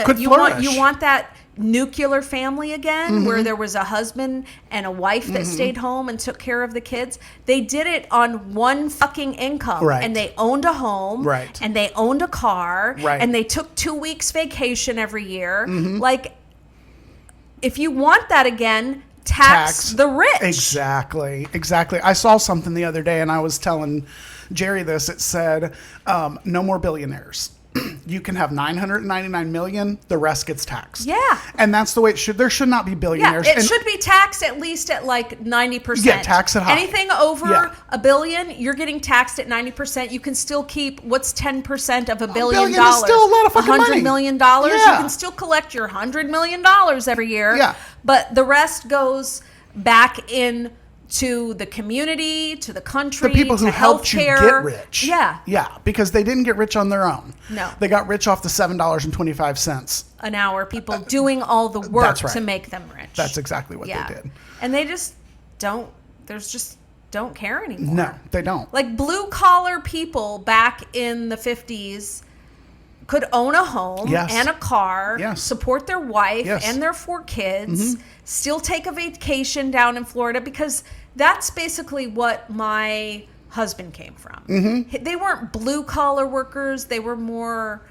[SPEAKER 2] that nuclear family again, where there was a husband and a wife that stayed home and took care of the kids. They did it on one fucking income,
[SPEAKER 1] Right.
[SPEAKER 2] and they owned a home,
[SPEAKER 1] Right.
[SPEAKER 2] and they owned a car,
[SPEAKER 1] Right.
[SPEAKER 2] and they took 2 weeks vacation every year. Like, if you want that again, tax the rich.
[SPEAKER 1] Exactly. I saw something the other day, and I was telling Jerry this. It said, no more billionaires. You can have 999 million. The rest gets taxed.
[SPEAKER 2] Yeah.
[SPEAKER 1] And that's the way it should. There should not be billionaires.
[SPEAKER 2] Yeah, it should be taxed at least at like 90%.
[SPEAKER 1] Yeah, tax it high.
[SPEAKER 2] Anything over $1 billion, you're getting taxed at 90%. You can still keep, what's 10% of $1 billion?
[SPEAKER 1] Is still a lot of fucking money.
[SPEAKER 2] $100 million.
[SPEAKER 1] Yeah.
[SPEAKER 2] You can still collect your $100 million every year.
[SPEAKER 1] Yeah.
[SPEAKER 2] But the rest goes back in to the community, to the country,
[SPEAKER 1] the people who
[SPEAKER 2] to
[SPEAKER 1] helped you
[SPEAKER 2] healthcare.
[SPEAKER 1] get rich.
[SPEAKER 2] Yeah.
[SPEAKER 1] Because they didn't get rich on their own.
[SPEAKER 2] No.
[SPEAKER 1] They got rich off the $7.25
[SPEAKER 2] an hour, people doing all the work
[SPEAKER 1] that's right.
[SPEAKER 2] to make them rich.
[SPEAKER 1] That's exactly what they did.
[SPEAKER 2] And they just don't care anymore.
[SPEAKER 1] No, they don't.
[SPEAKER 2] Like blue collar people back in the 50s could own a home
[SPEAKER 1] Yes.
[SPEAKER 2] and a car,
[SPEAKER 1] Yes.
[SPEAKER 2] support their wife
[SPEAKER 1] Yes.
[SPEAKER 2] and their 4 kids, still take a vacation down in Florida, because that's basically what my husband came from. They weren't blue collar workers. They were more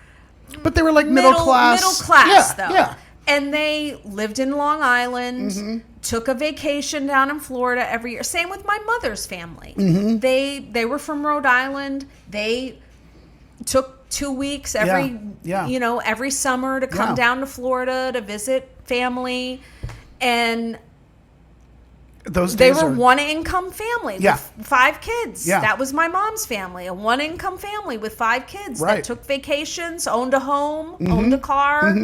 [SPEAKER 1] But they were like middle class.
[SPEAKER 2] Middle class,
[SPEAKER 1] Yeah,
[SPEAKER 2] though.
[SPEAKER 1] yeah.
[SPEAKER 2] And they lived in Long Island, took a vacation down in Florida every year. Same with my mother's family. They were from Rhode Island. They took 2 weeks every every summer to come down to Florida to visit family. And
[SPEAKER 1] Those
[SPEAKER 2] they
[SPEAKER 1] days
[SPEAKER 2] were
[SPEAKER 1] are,
[SPEAKER 2] one income family
[SPEAKER 1] Yeah.
[SPEAKER 2] with 5 kids.
[SPEAKER 1] Yeah.
[SPEAKER 2] That was my mom's family, a one income family with 5 kids
[SPEAKER 1] Right.
[SPEAKER 2] that took vacations, owned a home, owned a car,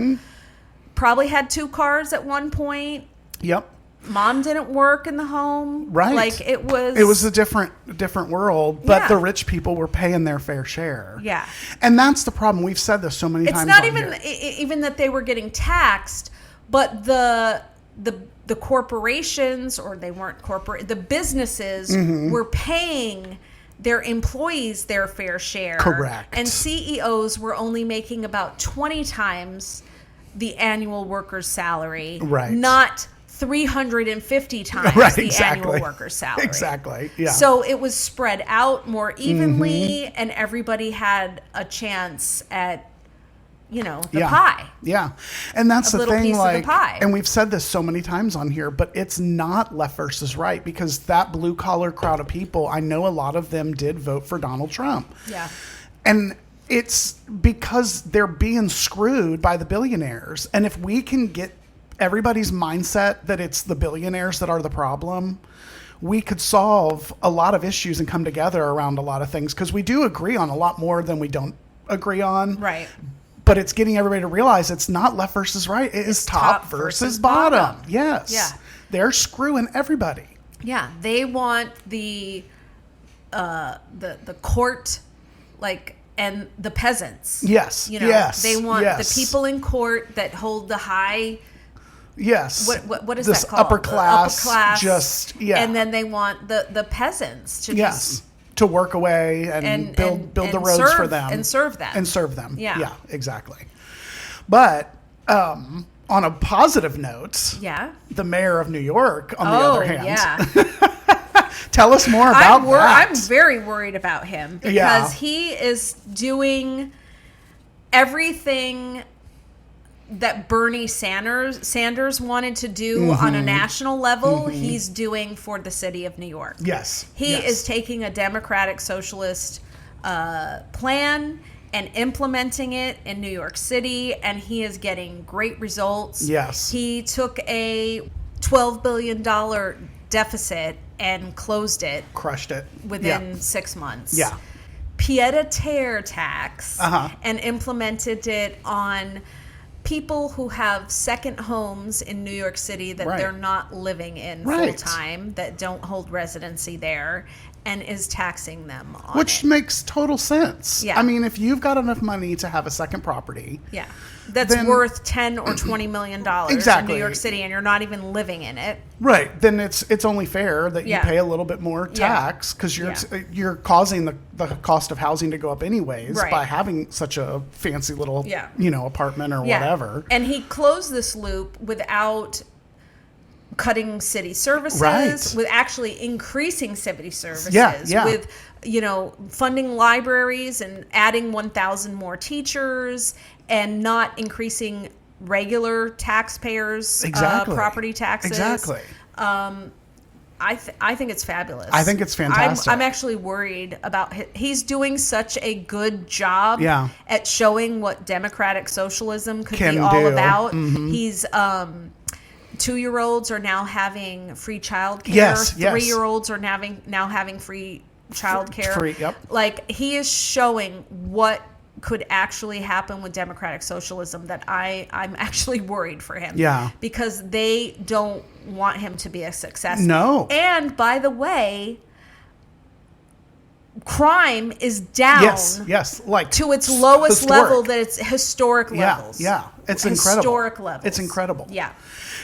[SPEAKER 2] probably had 2 cars at one point.
[SPEAKER 1] Yep.
[SPEAKER 2] Mom didn't work in the home.
[SPEAKER 1] Right.
[SPEAKER 2] Like it was
[SPEAKER 1] a different world, but
[SPEAKER 2] Yeah.
[SPEAKER 1] the rich people were paying their fair share.
[SPEAKER 2] Yeah.
[SPEAKER 1] And that's the problem. We've said this so many
[SPEAKER 2] It's
[SPEAKER 1] times.
[SPEAKER 2] not
[SPEAKER 1] on
[SPEAKER 2] even
[SPEAKER 1] here.
[SPEAKER 2] even that they were getting taxed, but the corporations, or they weren't corporate, the businesses were paying their employees their fair share.
[SPEAKER 1] Correct.
[SPEAKER 2] And CEOs were only making about 20 times the annual worker's salary.
[SPEAKER 1] Right.
[SPEAKER 2] Not 350 times
[SPEAKER 1] Right,
[SPEAKER 2] the
[SPEAKER 1] exactly.
[SPEAKER 2] annual worker's salary.
[SPEAKER 1] Exactly. Yeah.
[SPEAKER 2] So it was spread out more evenly, and everybody had a chance at, the pie.
[SPEAKER 1] Yeah. And that's
[SPEAKER 2] A
[SPEAKER 1] the
[SPEAKER 2] little
[SPEAKER 1] thing,
[SPEAKER 2] piece of the
[SPEAKER 1] like,
[SPEAKER 2] pie.
[SPEAKER 1] and we've said this so many times on here, but it's not left versus right, because that blue collar crowd of people, I know a lot of them did vote for Donald Trump.
[SPEAKER 2] Yeah.
[SPEAKER 1] And it's because they're being screwed by the billionaires. And if we can get everybody's mindset that it's the billionaires that are the problem, we could solve a lot of issues and come together around a lot of things, because we do agree on a lot more than we don't agree on.
[SPEAKER 2] Right.
[SPEAKER 1] But it's getting everybody to realize it's not left versus right. It is top versus bottom. Yes.
[SPEAKER 2] Yeah.
[SPEAKER 1] They're screwing everybody.
[SPEAKER 2] Yeah. They want the court, like, and the peasants.
[SPEAKER 1] Yes. Yes.
[SPEAKER 2] They want
[SPEAKER 1] yes.
[SPEAKER 2] the people in court that hold the high.
[SPEAKER 1] Yes.
[SPEAKER 2] What is
[SPEAKER 1] this
[SPEAKER 2] that called?
[SPEAKER 1] Upper class.
[SPEAKER 2] The upper class.
[SPEAKER 1] Just, yeah.
[SPEAKER 2] And then they want the peasants to
[SPEAKER 1] yes. To work away and build the roads for them.
[SPEAKER 2] And serve them.
[SPEAKER 1] And serve them.
[SPEAKER 2] Yeah.
[SPEAKER 1] Yeah, exactly. But on a positive note, the mayor of New York, on the other hand, tell us more about that.
[SPEAKER 2] I'm very worried about him, because he is doing everything that Bernie Sanders wanted to do on a national level, he's doing for the city of New York.
[SPEAKER 1] Yes.
[SPEAKER 2] He is taking a democratic socialist plan and implementing it in New York City, and he is getting great results.
[SPEAKER 1] Yes.
[SPEAKER 2] He took a $12 billion deficit and closed it.
[SPEAKER 1] Crushed it.
[SPEAKER 2] Within 6 months.
[SPEAKER 1] Yeah.
[SPEAKER 2] Pied-à-terre tax and implemented it on people who have second homes in New York City that they're not living in full time, that don't hold residency there, and is taxing them on
[SPEAKER 1] Which
[SPEAKER 2] it.
[SPEAKER 1] makes total sense.
[SPEAKER 2] Yeah.
[SPEAKER 1] I mean, if you've got enough money to have a second property.
[SPEAKER 2] Yeah. That's
[SPEAKER 1] then,
[SPEAKER 2] worth $10 or $20 million
[SPEAKER 1] exactly.
[SPEAKER 2] in New York City, and you're not even living in it.
[SPEAKER 1] Right. Then it's only fair that you pay a little bit more tax, because you're causing the cost of housing to go up anyways by having such a fancy little apartment or whatever.
[SPEAKER 2] And he closed this loop without cutting city services, with actually increasing city services, with funding libraries and adding 1,000 more teachers, and not increasing regular taxpayers' property taxes.
[SPEAKER 1] Exactly.
[SPEAKER 2] I think it's fabulous.
[SPEAKER 1] I think it's fantastic.
[SPEAKER 2] I'm actually worried about he's doing such a good job
[SPEAKER 1] Yeah.
[SPEAKER 2] at showing what democratic socialism could
[SPEAKER 1] Can
[SPEAKER 2] be all
[SPEAKER 1] do.
[SPEAKER 2] about. He's 2-year-olds are now having free childcare.
[SPEAKER 1] Yes.
[SPEAKER 2] 3-year-olds are now having free childcare.
[SPEAKER 1] Free, yep.
[SPEAKER 2] Like, he is showing what could actually happen with democratic socialism that I'm actually worried for him.
[SPEAKER 1] Yeah.
[SPEAKER 2] Because they don't want him to be a success.
[SPEAKER 1] No.
[SPEAKER 2] And by the way, crime is down
[SPEAKER 1] Yes. Like
[SPEAKER 2] to its lowest
[SPEAKER 1] historic.
[SPEAKER 2] level that it's historic levels.
[SPEAKER 1] Yeah. It's incredible.
[SPEAKER 2] Historic levels.
[SPEAKER 1] It's incredible.
[SPEAKER 2] Yeah.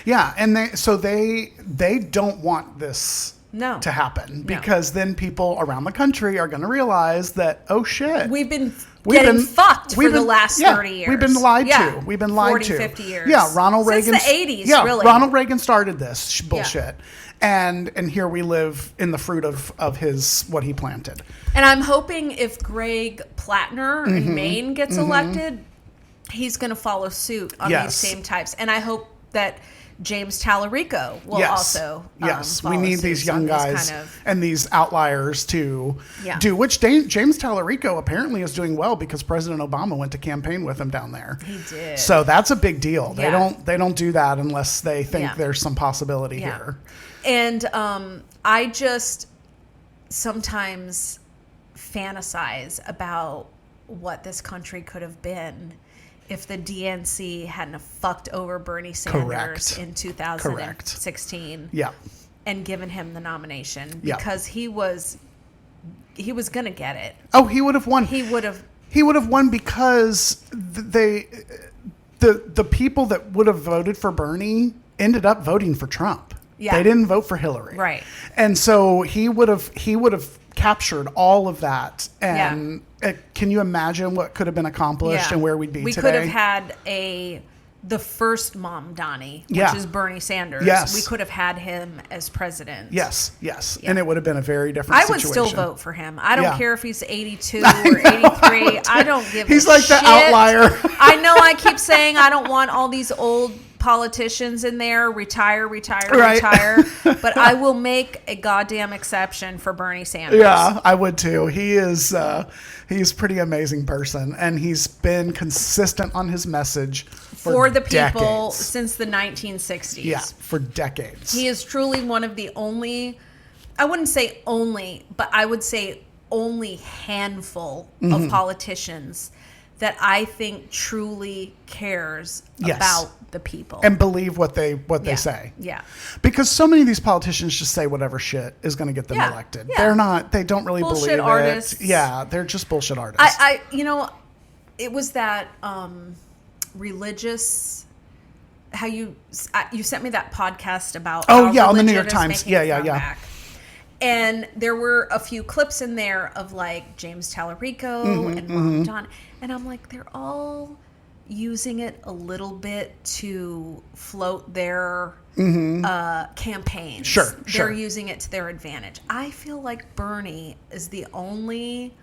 [SPEAKER 1] Yeah, and they don't want this
[SPEAKER 2] No.
[SPEAKER 1] to happen
[SPEAKER 2] No.
[SPEAKER 1] because then people around the country are going to realize that, oh shit,
[SPEAKER 2] We've been fucked for the last 30 years.
[SPEAKER 1] We've been lied
[SPEAKER 2] Yeah.
[SPEAKER 1] to. We've been lied
[SPEAKER 2] 40,
[SPEAKER 1] to.
[SPEAKER 2] 50 years.
[SPEAKER 1] Yeah, Ronald
[SPEAKER 2] Since
[SPEAKER 1] Reagan.
[SPEAKER 2] the 80s,
[SPEAKER 1] yeah,
[SPEAKER 2] really.
[SPEAKER 1] Ronald Reagan started this bullshit. And here we live in the fruit of his what he planted.
[SPEAKER 2] And I'm hoping if Greg Plattner in Maine gets elected, he's going to follow suit on
[SPEAKER 1] Yes.
[SPEAKER 2] these same types. And I hope that James Tallarico will also
[SPEAKER 1] Yes, we
[SPEAKER 2] follow
[SPEAKER 1] need
[SPEAKER 2] suit
[SPEAKER 1] these
[SPEAKER 2] on
[SPEAKER 1] young
[SPEAKER 2] this
[SPEAKER 1] guys
[SPEAKER 2] kind of-
[SPEAKER 1] and these outliers to
[SPEAKER 2] Yeah.
[SPEAKER 1] do, which James Tallarico apparently is doing well because President Obama went to campaign with him down there.
[SPEAKER 2] He did.
[SPEAKER 1] So that's a big deal.
[SPEAKER 2] Yeah.
[SPEAKER 1] They don't do that unless they think
[SPEAKER 2] Yeah.
[SPEAKER 1] there's some possibility
[SPEAKER 2] Yeah.
[SPEAKER 1] here.
[SPEAKER 2] And I just sometimes fantasize about what this country could have been if the DNC hadn't have fucked over Bernie Sanders
[SPEAKER 1] Correct.
[SPEAKER 2] in 2016
[SPEAKER 1] Yeah.
[SPEAKER 2] and given him the nomination
[SPEAKER 1] Yeah.
[SPEAKER 2] because he was going to get it.
[SPEAKER 1] Oh, he would have won.
[SPEAKER 2] He would have.
[SPEAKER 1] He would have won because the people that would have voted for Bernie ended up voting for Trump.
[SPEAKER 2] Yeah.
[SPEAKER 1] They didn't vote for Hillary.
[SPEAKER 2] Right.
[SPEAKER 1] And so he would have captured all of that. And can you imagine what could have been accomplished and where we'd be
[SPEAKER 2] we
[SPEAKER 1] today?
[SPEAKER 2] could have had the first Mom Donnie, which
[SPEAKER 1] Yeah.
[SPEAKER 2] is Bernie Sanders.
[SPEAKER 1] Yes.
[SPEAKER 2] We could have had him as president.
[SPEAKER 1] Yes.
[SPEAKER 2] Yeah.
[SPEAKER 1] And it would have been a very different
[SPEAKER 2] I would
[SPEAKER 1] situation.
[SPEAKER 2] still vote for him. I don't
[SPEAKER 1] Yeah.
[SPEAKER 2] care if he's 82 or 83. I don't give
[SPEAKER 1] He's
[SPEAKER 2] a
[SPEAKER 1] like the
[SPEAKER 2] shit.
[SPEAKER 1] outlier.
[SPEAKER 2] I know I keep saying I don't want all these old politicians in there. Retire.
[SPEAKER 1] Right.
[SPEAKER 2] But I will make a goddamn exception for Bernie Sanders.
[SPEAKER 1] Yeah, I would too. He's a pretty amazing person, and he's been consistent on his message
[SPEAKER 2] For the people
[SPEAKER 1] decades.
[SPEAKER 2] since the 1960s.
[SPEAKER 1] Yeah, for decades.
[SPEAKER 2] He is truly one of the only, I wouldn't say only, but I would say only handful
[SPEAKER 1] Mm-hmm.
[SPEAKER 2] of politicians that I think truly cares
[SPEAKER 1] Yes.
[SPEAKER 2] about the people.
[SPEAKER 1] and believe what they
[SPEAKER 2] Yeah.
[SPEAKER 1] say.
[SPEAKER 2] Yeah.
[SPEAKER 1] Because so many of these politicians just say whatever shit is going to get them
[SPEAKER 2] Yeah.
[SPEAKER 1] elected.
[SPEAKER 2] Yeah.
[SPEAKER 1] They don't really
[SPEAKER 2] Bullshit
[SPEAKER 1] believe
[SPEAKER 2] artists.
[SPEAKER 1] it. Yeah, they're just bullshit artists.
[SPEAKER 2] It was that religious, how you sent me that podcast about
[SPEAKER 1] Oh,
[SPEAKER 2] how
[SPEAKER 1] yeah, on the New
[SPEAKER 2] religion
[SPEAKER 1] York
[SPEAKER 2] is
[SPEAKER 1] Times.
[SPEAKER 2] making a
[SPEAKER 1] Yeah.
[SPEAKER 2] comeback. And there were a few clips in there of like James Tallarico and Mom Don, and I'm like, they're all using it a little bit to float their campaigns.
[SPEAKER 1] Sure.
[SPEAKER 2] They're using it to their advantage. I feel like Bernie is the only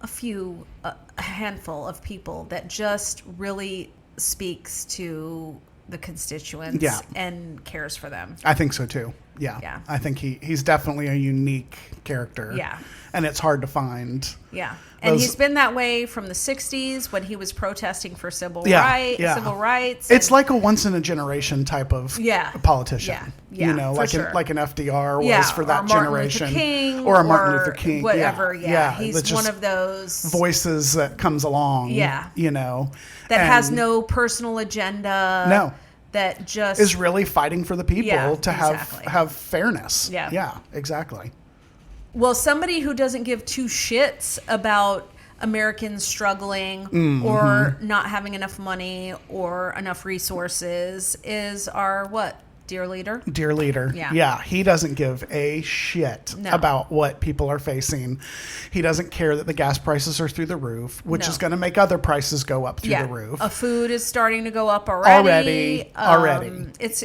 [SPEAKER 2] a handful of people that just really speaks to the constituents
[SPEAKER 1] Yeah.
[SPEAKER 2] and cares for them.
[SPEAKER 1] I think so too. Yeah.
[SPEAKER 2] Yeah.
[SPEAKER 1] I think he's definitely a unique character.
[SPEAKER 2] Yeah.
[SPEAKER 1] And it's hard to find.
[SPEAKER 2] Yeah. And
[SPEAKER 1] Those-
[SPEAKER 2] he's been that way from the 60s when he was protesting for civil
[SPEAKER 1] Yeah,
[SPEAKER 2] rights.
[SPEAKER 1] It's
[SPEAKER 2] and-
[SPEAKER 1] like a once in a generation type of
[SPEAKER 2] Yeah.
[SPEAKER 1] politician.
[SPEAKER 2] Yeah.
[SPEAKER 1] You know,
[SPEAKER 2] For
[SPEAKER 1] like
[SPEAKER 2] sure.
[SPEAKER 1] like an FDR was
[SPEAKER 2] yeah,
[SPEAKER 1] for that
[SPEAKER 2] or Martin
[SPEAKER 1] generation.
[SPEAKER 2] Luther King,
[SPEAKER 1] or a Martin Luther King.
[SPEAKER 2] Whatever, yeah. He's
[SPEAKER 1] that's
[SPEAKER 2] one
[SPEAKER 1] just
[SPEAKER 2] of those
[SPEAKER 1] voices that comes along.
[SPEAKER 2] Yeah.
[SPEAKER 1] You know.
[SPEAKER 2] that has
[SPEAKER 1] and
[SPEAKER 2] no personal agenda.
[SPEAKER 1] No.
[SPEAKER 2] That just
[SPEAKER 1] is really fighting for the people
[SPEAKER 2] Yeah,
[SPEAKER 1] to
[SPEAKER 2] exactly.
[SPEAKER 1] have fairness.
[SPEAKER 2] Yeah.
[SPEAKER 1] Yeah, exactly.
[SPEAKER 2] Well, somebody who doesn't give two shits about Americans struggling
[SPEAKER 1] Mm-hmm.
[SPEAKER 2] or not having enough money or enough resources is our dear leader?
[SPEAKER 1] Dear leader.
[SPEAKER 2] Yeah.
[SPEAKER 1] He doesn't give a shit
[SPEAKER 2] No.
[SPEAKER 1] about what people are facing. He doesn't care that the gas prices are through the roof, which
[SPEAKER 2] No.
[SPEAKER 1] is going to make other prices go up through the roof.
[SPEAKER 2] Food is starting to go up already.
[SPEAKER 1] Already.
[SPEAKER 2] It's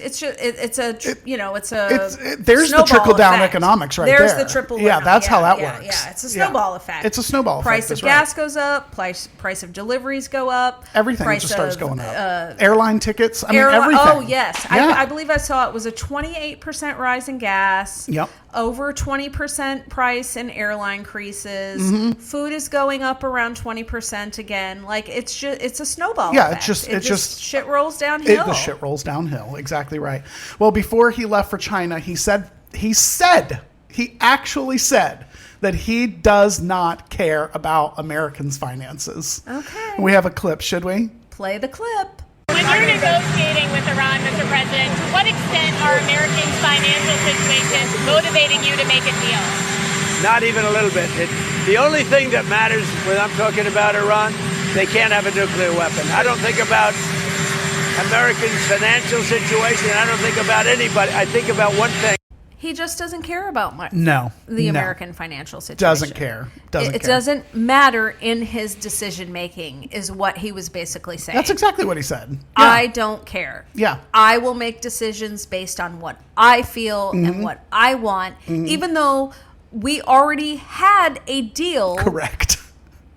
[SPEAKER 2] there's
[SPEAKER 1] the trickle down economics right
[SPEAKER 2] There's
[SPEAKER 1] there.
[SPEAKER 2] the trickle
[SPEAKER 1] Yeah,
[SPEAKER 2] down.
[SPEAKER 1] that's how that
[SPEAKER 2] yeah,
[SPEAKER 1] works.
[SPEAKER 2] Yeah, it's a snowball effect.
[SPEAKER 1] It's a snowball
[SPEAKER 2] price
[SPEAKER 1] effect.
[SPEAKER 2] of
[SPEAKER 1] That's right.
[SPEAKER 2] gas goes up. Price of deliveries go up.
[SPEAKER 1] Everything
[SPEAKER 2] price
[SPEAKER 1] just starts
[SPEAKER 2] of,
[SPEAKER 1] going up. Airline tickets. I mean,
[SPEAKER 2] Airline-
[SPEAKER 1] everything.
[SPEAKER 2] Oh yes,
[SPEAKER 1] Yeah.
[SPEAKER 2] I believe I saw saw, it was a 28% rise in gas.
[SPEAKER 1] Yep.
[SPEAKER 2] Over 20% price in airline increases.
[SPEAKER 1] Mm-hmm.
[SPEAKER 2] Food is going up around 20% again. Like, it's a snowball
[SPEAKER 1] Yeah,
[SPEAKER 2] effect.
[SPEAKER 1] it just
[SPEAKER 2] shit rolls downhill.
[SPEAKER 1] The shit rolls downhill. Exactly right. Well, before he left for China, he actually said that he does not care about Americans' finances.
[SPEAKER 2] Okay.
[SPEAKER 1] We have a clip, should we?
[SPEAKER 2] Play the clip.
[SPEAKER 6] When you're negotiating with Iran, Mr. President, to what extent are Americans' financial situations motivating you to make a deal?
[SPEAKER 7] Not even a little bit. The only thing that matters when I'm talking about Iran, they can't have a nuclear weapon. I don't think about Americans' financial situation. I don't think about anybody. I think about one thing.
[SPEAKER 2] He just doesn't care about much.
[SPEAKER 1] The
[SPEAKER 2] American financial situation.
[SPEAKER 1] Doesn't care.
[SPEAKER 2] It doesn't matter in his decision making, is what he was basically saying.
[SPEAKER 1] That's exactly what he said. Yeah.
[SPEAKER 2] I don't care.
[SPEAKER 1] Yeah.
[SPEAKER 2] I will make decisions based on what I feel and what I want, even though we already had a deal.
[SPEAKER 1] Correct.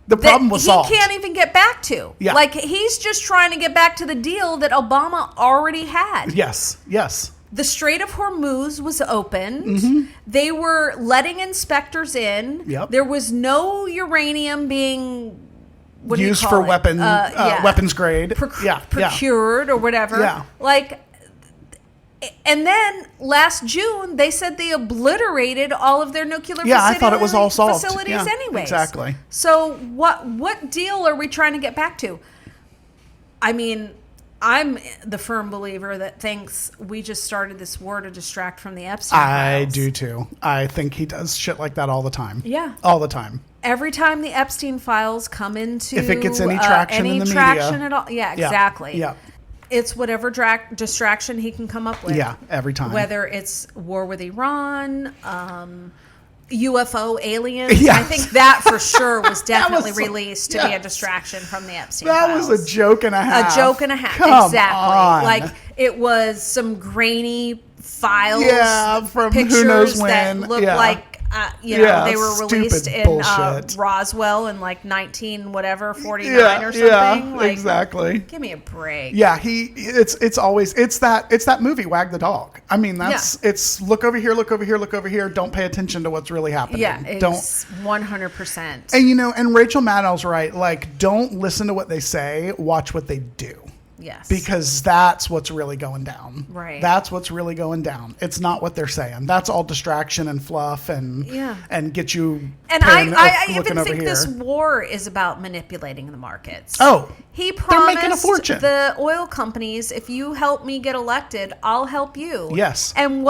[SPEAKER 1] The problem was solved.
[SPEAKER 2] He can't even get back to.
[SPEAKER 1] Yeah.
[SPEAKER 2] Like, he's just trying to get back to the deal that Obama already had.
[SPEAKER 1] Yes.
[SPEAKER 2] The Strait of Hormuz was opened. They were letting inspectors in.
[SPEAKER 1] Yep.
[SPEAKER 2] There was no uranium being
[SPEAKER 1] used for weapons grade.
[SPEAKER 2] Procured or whatever.
[SPEAKER 1] Yeah.
[SPEAKER 2] Like, and then last June, they said they obliterated all of their nuclear
[SPEAKER 1] I thought it was all solved.
[SPEAKER 2] facilities anyways.
[SPEAKER 1] Exactly.
[SPEAKER 2] So what deal are we trying to get back to? I mean, I'm the firm believer that thinks we just started this war to distract from the Epstein files.
[SPEAKER 1] I do too. I think he does shit like that all the time.
[SPEAKER 2] Yeah.
[SPEAKER 1] All the time.
[SPEAKER 2] Every time the Epstein files come into...
[SPEAKER 1] If it gets any traction in the media.
[SPEAKER 2] At all. Yeah, exactly.
[SPEAKER 1] Yeah.
[SPEAKER 2] It's whatever distraction he can come up with.
[SPEAKER 1] Yeah, every time.
[SPEAKER 2] Whether it's war with Iran, UFO aliens.
[SPEAKER 1] Yes.
[SPEAKER 2] I think that for sure was definitely
[SPEAKER 1] was
[SPEAKER 2] released to be a distraction from the Epstein
[SPEAKER 1] That
[SPEAKER 2] files.
[SPEAKER 1] was a joke and a half.
[SPEAKER 2] A joke and a half.
[SPEAKER 1] Come
[SPEAKER 2] exactly.
[SPEAKER 1] on.
[SPEAKER 2] Like, it was some grainy files.
[SPEAKER 1] Yeah, from
[SPEAKER 2] pictures
[SPEAKER 1] who knows when.
[SPEAKER 2] that looked like, they were released
[SPEAKER 1] stupid
[SPEAKER 2] in
[SPEAKER 1] bullshit.
[SPEAKER 2] Roswell in like 49 or something.
[SPEAKER 1] Yeah,
[SPEAKER 2] Like,
[SPEAKER 1] exactly.
[SPEAKER 2] Give me a break.
[SPEAKER 1] Yeah, it's always that movie Wag the Dog. I mean, it's look over here, look over here, look over here. Don't pay attention to what's really happening.
[SPEAKER 2] Yeah, it's 100%.
[SPEAKER 1] And and Rachel Maddow's right. Like, don't listen to what they say. Watch what they do.
[SPEAKER 2] Yes.
[SPEAKER 1] Because that's what's really going down.
[SPEAKER 2] Right.
[SPEAKER 1] That's what's really going down. It's not what they're saying. That's all distraction and fluff and get you.
[SPEAKER 2] And I even
[SPEAKER 1] over
[SPEAKER 2] think
[SPEAKER 1] here.
[SPEAKER 2] this war is about manipulating the markets.
[SPEAKER 1] Oh,
[SPEAKER 2] he promised
[SPEAKER 1] they're making a fortune.
[SPEAKER 2] The oil companies, if you help me get elected, I'll help you.
[SPEAKER 1] Yes.
[SPEAKER 2] And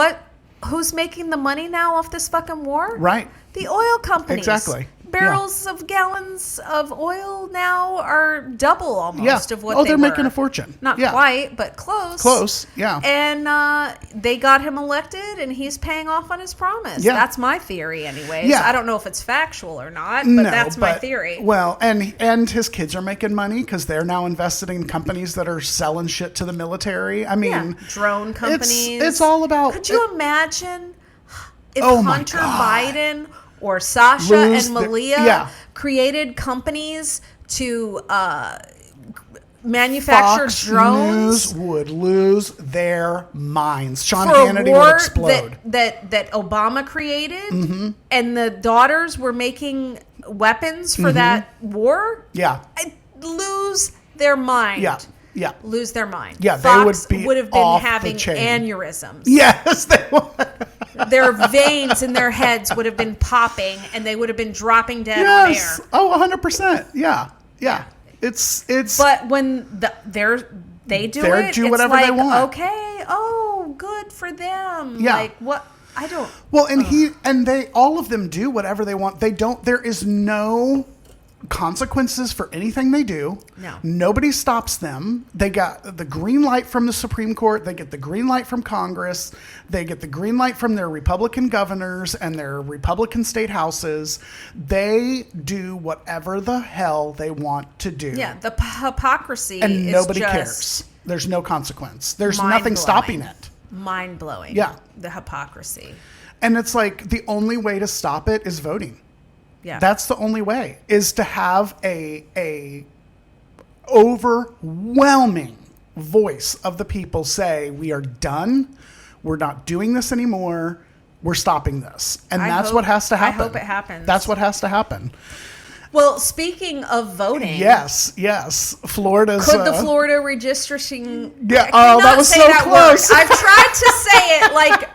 [SPEAKER 2] who's making the money now off this fucking war?
[SPEAKER 1] Right.
[SPEAKER 2] The oil companies.
[SPEAKER 1] Exactly.
[SPEAKER 2] Barrels of gallons of oil now are double almost of what they were.
[SPEAKER 1] they're making a fortune.
[SPEAKER 2] Not quite, but close.
[SPEAKER 1] Close, yeah.
[SPEAKER 2] And they got him elected, and he's paying off on his promise.
[SPEAKER 1] Yeah.
[SPEAKER 2] That's my theory anyways.
[SPEAKER 1] Yeah.
[SPEAKER 2] I don't know if it's factual or not, but that's my theory.
[SPEAKER 1] Well, and his kids are making money because they're now investing in companies that are selling shit to the military. I mean,
[SPEAKER 2] drone companies.
[SPEAKER 1] It's all about...
[SPEAKER 2] Could you imagine if
[SPEAKER 1] Oh my
[SPEAKER 2] Hunter
[SPEAKER 1] God.
[SPEAKER 2] Biden or Sasha
[SPEAKER 1] Lose
[SPEAKER 2] and
[SPEAKER 1] the-
[SPEAKER 2] Malia created companies to manufacture
[SPEAKER 1] Fox
[SPEAKER 2] drones
[SPEAKER 1] News would lose their minds. Sean
[SPEAKER 2] for
[SPEAKER 1] Hannity
[SPEAKER 2] a war
[SPEAKER 1] would explode.
[SPEAKER 2] that Obama created, and the daughters were making weapons for that war.
[SPEAKER 1] Yeah.
[SPEAKER 2] I'd lose their mind.
[SPEAKER 1] Yeah.
[SPEAKER 2] Lose their mind.
[SPEAKER 1] Yeah,
[SPEAKER 2] Fox
[SPEAKER 1] they would be
[SPEAKER 2] have been
[SPEAKER 1] off the
[SPEAKER 2] having
[SPEAKER 1] chain.
[SPEAKER 2] aneurysms.
[SPEAKER 1] Yes, they would.
[SPEAKER 2] Their veins in their heads would have been popping, and they would have been dropping dead on
[SPEAKER 1] Yes.
[SPEAKER 2] air.
[SPEAKER 1] Oh, 100%. Yeah. It's.
[SPEAKER 2] But when they do
[SPEAKER 1] do whatever
[SPEAKER 2] it's
[SPEAKER 1] they
[SPEAKER 2] like,
[SPEAKER 1] want.
[SPEAKER 2] okay, good for them.
[SPEAKER 1] Yeah.
[SPEAKER 2] Like, what? I don't.
[SPEAKER 1] Well, and they all of them do whatever they want. There is no consequences for anything they do.
[SPEAKER 2] No.
[SPEAKER 1] Nobody stops them. They got the green light from the Supreme Court. They get the green light from Congress. They get the green light from their Republican governors and their Republican state houses. They do whatever the hell they want to do.
[SPEAKER 2] Yeah, the hypocrisy
[SPEAKER 1] And
[SPEAKER 2] is
[SPEAKER 1] nobody
[SPEAKER 2] just
[SPEAKER 1] cares. There's no consequence. There's
[SPEAKER 2] mind-blowing.
[SPEAKER 1] nothing stopping it.
[SPEAKER 2] Mind blowing.
[SPEAKER 1] Yeah.
[SPEAKER 2] The hypocrisy.
[SPEAKER 1] And it's like the only way to stop it is voting.
[SPEAKER 2] Yeah.
[SPEAKER 1] That's the only way, is to have a overwhelming voice of the people say, we are done we're not doing this anymore. We're stopping this. And that's
[SPEAKER 2] hope-
[SPEAKER 1] what has to happen.
[SPEAKER 2] I hope it happens.
[SPEAKER 1] That's what has to happen.
[SPEAKER 2] Well, speaking of voting.
[SPEAKER 1] Yes. Florida's...
[SPEAKER 2] Could the Florida redistricting...
[SPEAKER 1] Yeah,
[SPEAKER 2] I cannot
[SPEAKER 1] that was
[SPEAKER 2] say
[SPEAKER 1] so
[SPEAKER 2] that
[SPEAKER 1] close.
[SPEAKER 2] word. I've tried to say it like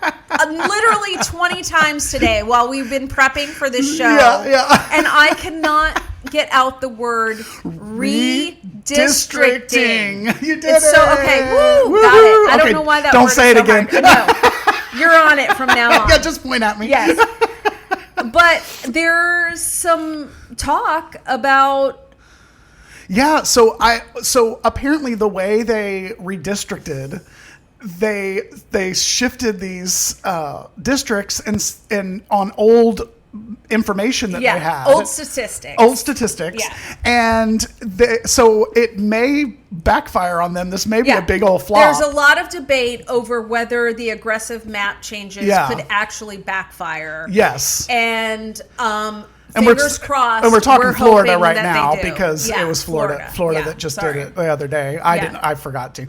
[SPEAKER 2] literally 20 times today while we've been prepping for this show.
[SPEAKER 1] Yeah.
[SPEAKER 2] And I cannot get out the word redistricting.
[SPEAKER 1] You did
[SPEAKER 2] It's
[SPEAKER 1] it.
[SPEAKER 2] so, okay, woo, got it. I don't know why that
[SPEAKER 1] Don't
[SPEAKER 2] word
[SPEAKER 1] say
[SPEAKER 2] is
[SPEAKER 1] it
[SPEAKER 2] so
[SPEAKER 1] again.
[SPEAKER 2] hard. No, you're on it from now on.
[SPEAKER 1] Yeah, just point at me.
[SPEAKER 2] Yes. But there's some talk about...
[SPEAKER 1] Yeah, so apparently the way they redistricted, they shifted these districts and on old information that they had.
[SPEAKER 2] Old statistics. Yeah.
[SPEAKER 1] And so it may backfire on them. This may be a big old flop.
[SPEAKER 2] There's a lot of debate over whether the aggressive map changes could actually backfire.
[SPEAKER 1] Yes.
[SPEAKER 2] And fingers crossed.
[SPEAKER 1] And we're talking Florida right
[SPEAKER 2] that
[SPEAKER 1] now
[SPEAKER 2] they do.
[SPEAKER 1] because it was Florida that just did it the other day. I forgot to.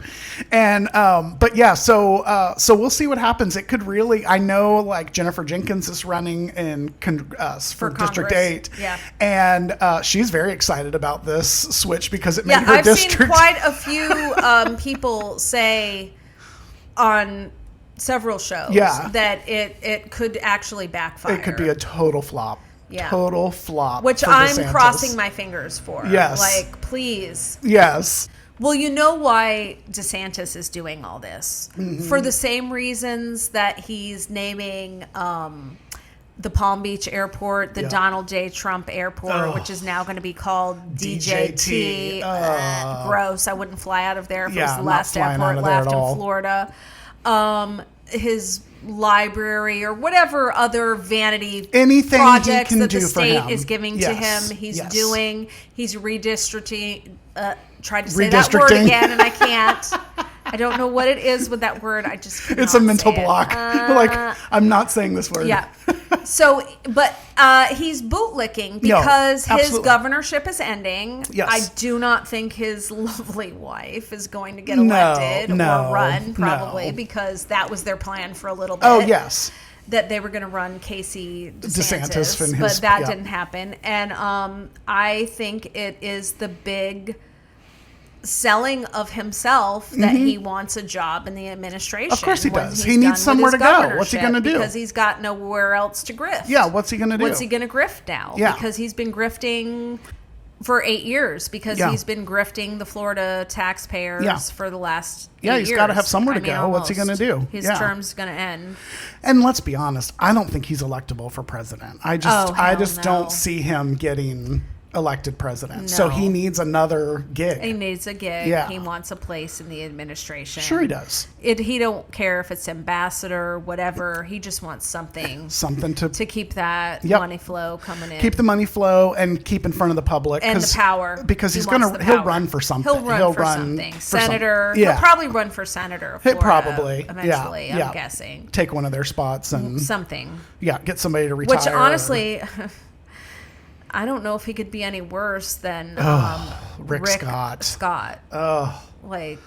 [SPEAKER 1] And but yeah, so we'll see what happens. It could really, I know like Jennifer Jenkins is running for District 8.
[SPEAKER 2] Yeah.
[SPEAKER 1] And she's very excited about this switch because it made her
[SPEAKER 2] I've
[SPEAKER 1] district.
[SPEAKER 2] seen quite a few people say on several shows that it could actually backfire.
[SPEAKER 1] It could be a total flop.
[SPEAKER 2] Yeah.
[SPEAKER 1] Total flop.
[SPEAKER 2] Which
[SPEAKER 1] for
[SPEAKER 2] I'm
[SPEAKER 1] DeSantis.
[SPEAKER 2] crossing my fingers for.
[SPEAKER 1] Yes.
[SPEAKER 2] Like, please.
[SPEAKER 1] Yes.
[SPEAKER 2] Well, you know why DeSantis is doing all this?
[SPEAKER 1] Mm-hmm.
[SPEAKER 2] For the same reasons that he's naming the Palm Beach airport, the Donald J. Trump airport, which is now going to be called DJT. Gross. I wouldn't fly out of there if it was the last airport left in Florida. His library or whatever other vanity
[SPEAKER 1] anything
[SPEAKER 2] projects
[SPEAKER 1] he can
[SPEAKER 2] that
[SPEAKER 1] do
[SPEAKER 2] the
[SPEAKER 1] for
[SPEAKER 2] state
[SPEAKER 1] him.
[SPEAKER 2] is giving to him, he's doing. He's redistricting. Tried to say that word again, and I can't. I don't know what it is with that word. I just cannot
[SPEAKER 1] it's a mental
[SPEAKER 2] say it.
[SPEAKER 1] block. Like I'm not saying this word.
[SPEAKER 2] Yeah. So, but he's bootlicking because his governorship is ending.
[SPEAKER 1] Yes.
[SPEAKER 2] I do not think his lovely wife is going to get elected or run, probably, because that was their plan for a little bit.
[SPEAKER 1] Oh, yes.
[SPEAKER 2] That they were going to run Casey DeSantis
[SPEAKER 1] and
[SPEAKER 2] but that didn't happen. And I think it is the big selling of himself that he wants a job in the administration.
[SPEAKER 1] Of course he does. He needs somewhere to go. What's he going to do?
[SPEAKER 2] Because he's got nowhere else to grift.
[SPEAKER 1] Yeah, what's he going to do?
[SPEAKER 2] What's he going to grift now?
[SPEAKER 1] Yeah.
[SPEAKER 2] Because he's been grifting for 8 years because he's been grifting the Florida taxpayers for the last 8 years.
[SPEAKER 1] He's got to have somewhere to go. What's he going to do?
[SPEAKER 2] His term's going to end.
[SPEAKER 1] And let's be honest, I don't think he's electable for president. I just don't see him getting elected president.
[SPEAKER 2] No.
[SPEAKER 1] So he needs another gig.
[SPEAKER 2] He needs a gig.
[SPEAKER 1] Yeah.
[SPEAKER 2] He wants a place in the administration.
[SPEAKER 1] Sure he does.
[SPEAKER 2] He don't care if it's ambassador, whatever. He just wants something to keep that money flow coming in.
[SPEAKER 1] Keep the money flow and keep in front of the public
[SPEAKER 2] and the power.
[SPEAKER 1] Because he'll run for something.
[SPEAKER 2] He'll run for something. Senator. He'll probably run for senator of Florida.
[SPEAKER 1] Probably.
[SPEAKER 2] Eventually, I'm guessing.
[SPEAKER 1] Take one of their spots and
[SPEAKER 2] something.
[SPEAKER 1] Yeah, get somebody to retire.
[SPEAKER 2] Which honestly, I don't know if he could be any worse than
[SPEAKER 1] Rick
[SPEAKER 2] Scott.
[SPEAKER 1] Oh.
[SPEAKER 2] Like.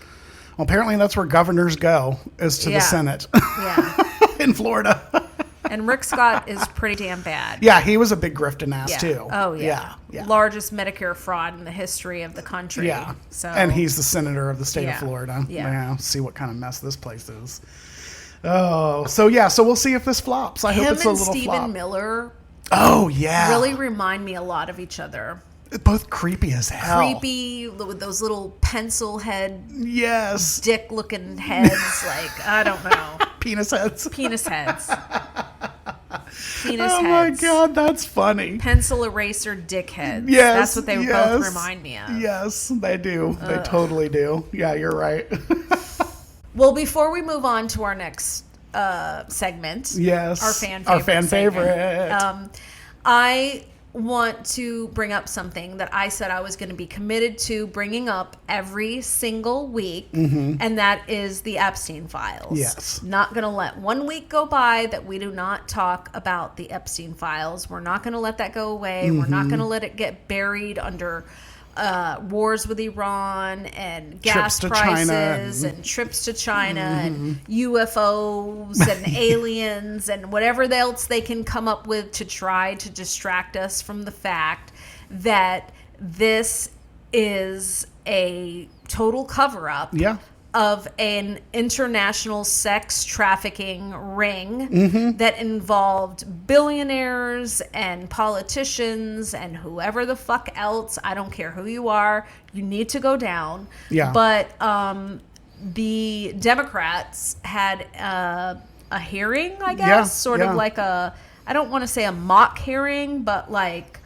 [SPEAKER 1] Well, apparently that's where governors go, is to the Senate.
[SPEAKER 2] Yeah.
[SPEAKER 1] In Florida.
[SPEAKER 2] And Rick Scott is pretty damn bad.
[SPEAKER 1] Yeah, he was a big grifting ass too.
[SPEAKER 2] Oh yeah. Largest Medicare fraud in the history of the country.
[SPEAKER 1] Yeah.
[SPEAKER 2] So.
[SPEAKER 1] And he's the senator of the state of Florida. Yeah. See what kind of mess this place is. Oh, so we'll see if this flops. I hope it's a little flop.
[SPEAKER 2] Stephen Miller.
[SPEAKER 1] Oh yeah.
[SPEAKER 2] Really remind me a lot of each other.
[SPEAKER 1] Both creepy as hell.
[SPEAKER 2] Creepy with those little pencil head.
[SPEAKER 1] Yes.
[SPEAKER 2] Dick looking heads. Like, I don't know.
[SPEAKER 1] Penis heads.
[SPEAKER 2] Penis heads.
[SPEAKER 1] Oh my God, that's funny.
[SPEAKER 2] Pencil eraser dick heads.
[SPEAKER 1] Yes.
[SPEAKER 2] That's what they both remind me of.
[SPEAKER 1] Yes, they do. They totally do. Yeah, you're right.
[SPEAKER 2] Well, before we move on to our next segment.
[SPEAKER 1] Yes.
[SPEAKER 2] Our fan
[SPEAKER 1] favorite.
[SPEAKER 2] I want to bring up something that I said I was going to be committed to bringing up every single week, and that is the Epstein files.
[SPEAKER 1] Yes.
[SPEAKER 2] Not going to let 1 week go by that we do not talk about the Epstein files. We're not going to let that go away. We're not going to let it get buried under wars with Iran and
[SPEAKER 1] Trips
[SPEAKER 2] gas
[SPEAKER 1] to
[SPEAKER 2] prices
[SPEAKER 1] China
[SPEAKER 2] and trips to China and UFOs and aliens and whatever else they can come up with to try to distract us from the fact that this is a total cover-up of an international sex trafficking ring that involved billionaires and politicians and whoever the fuck else. I don't care who you are. You need to go down.
[SPEAKER 1] Yeah.
[SPEAKER 2] But the Democrats had a hearing, I guess, sort of like I don't want to say a mock hearing, but like,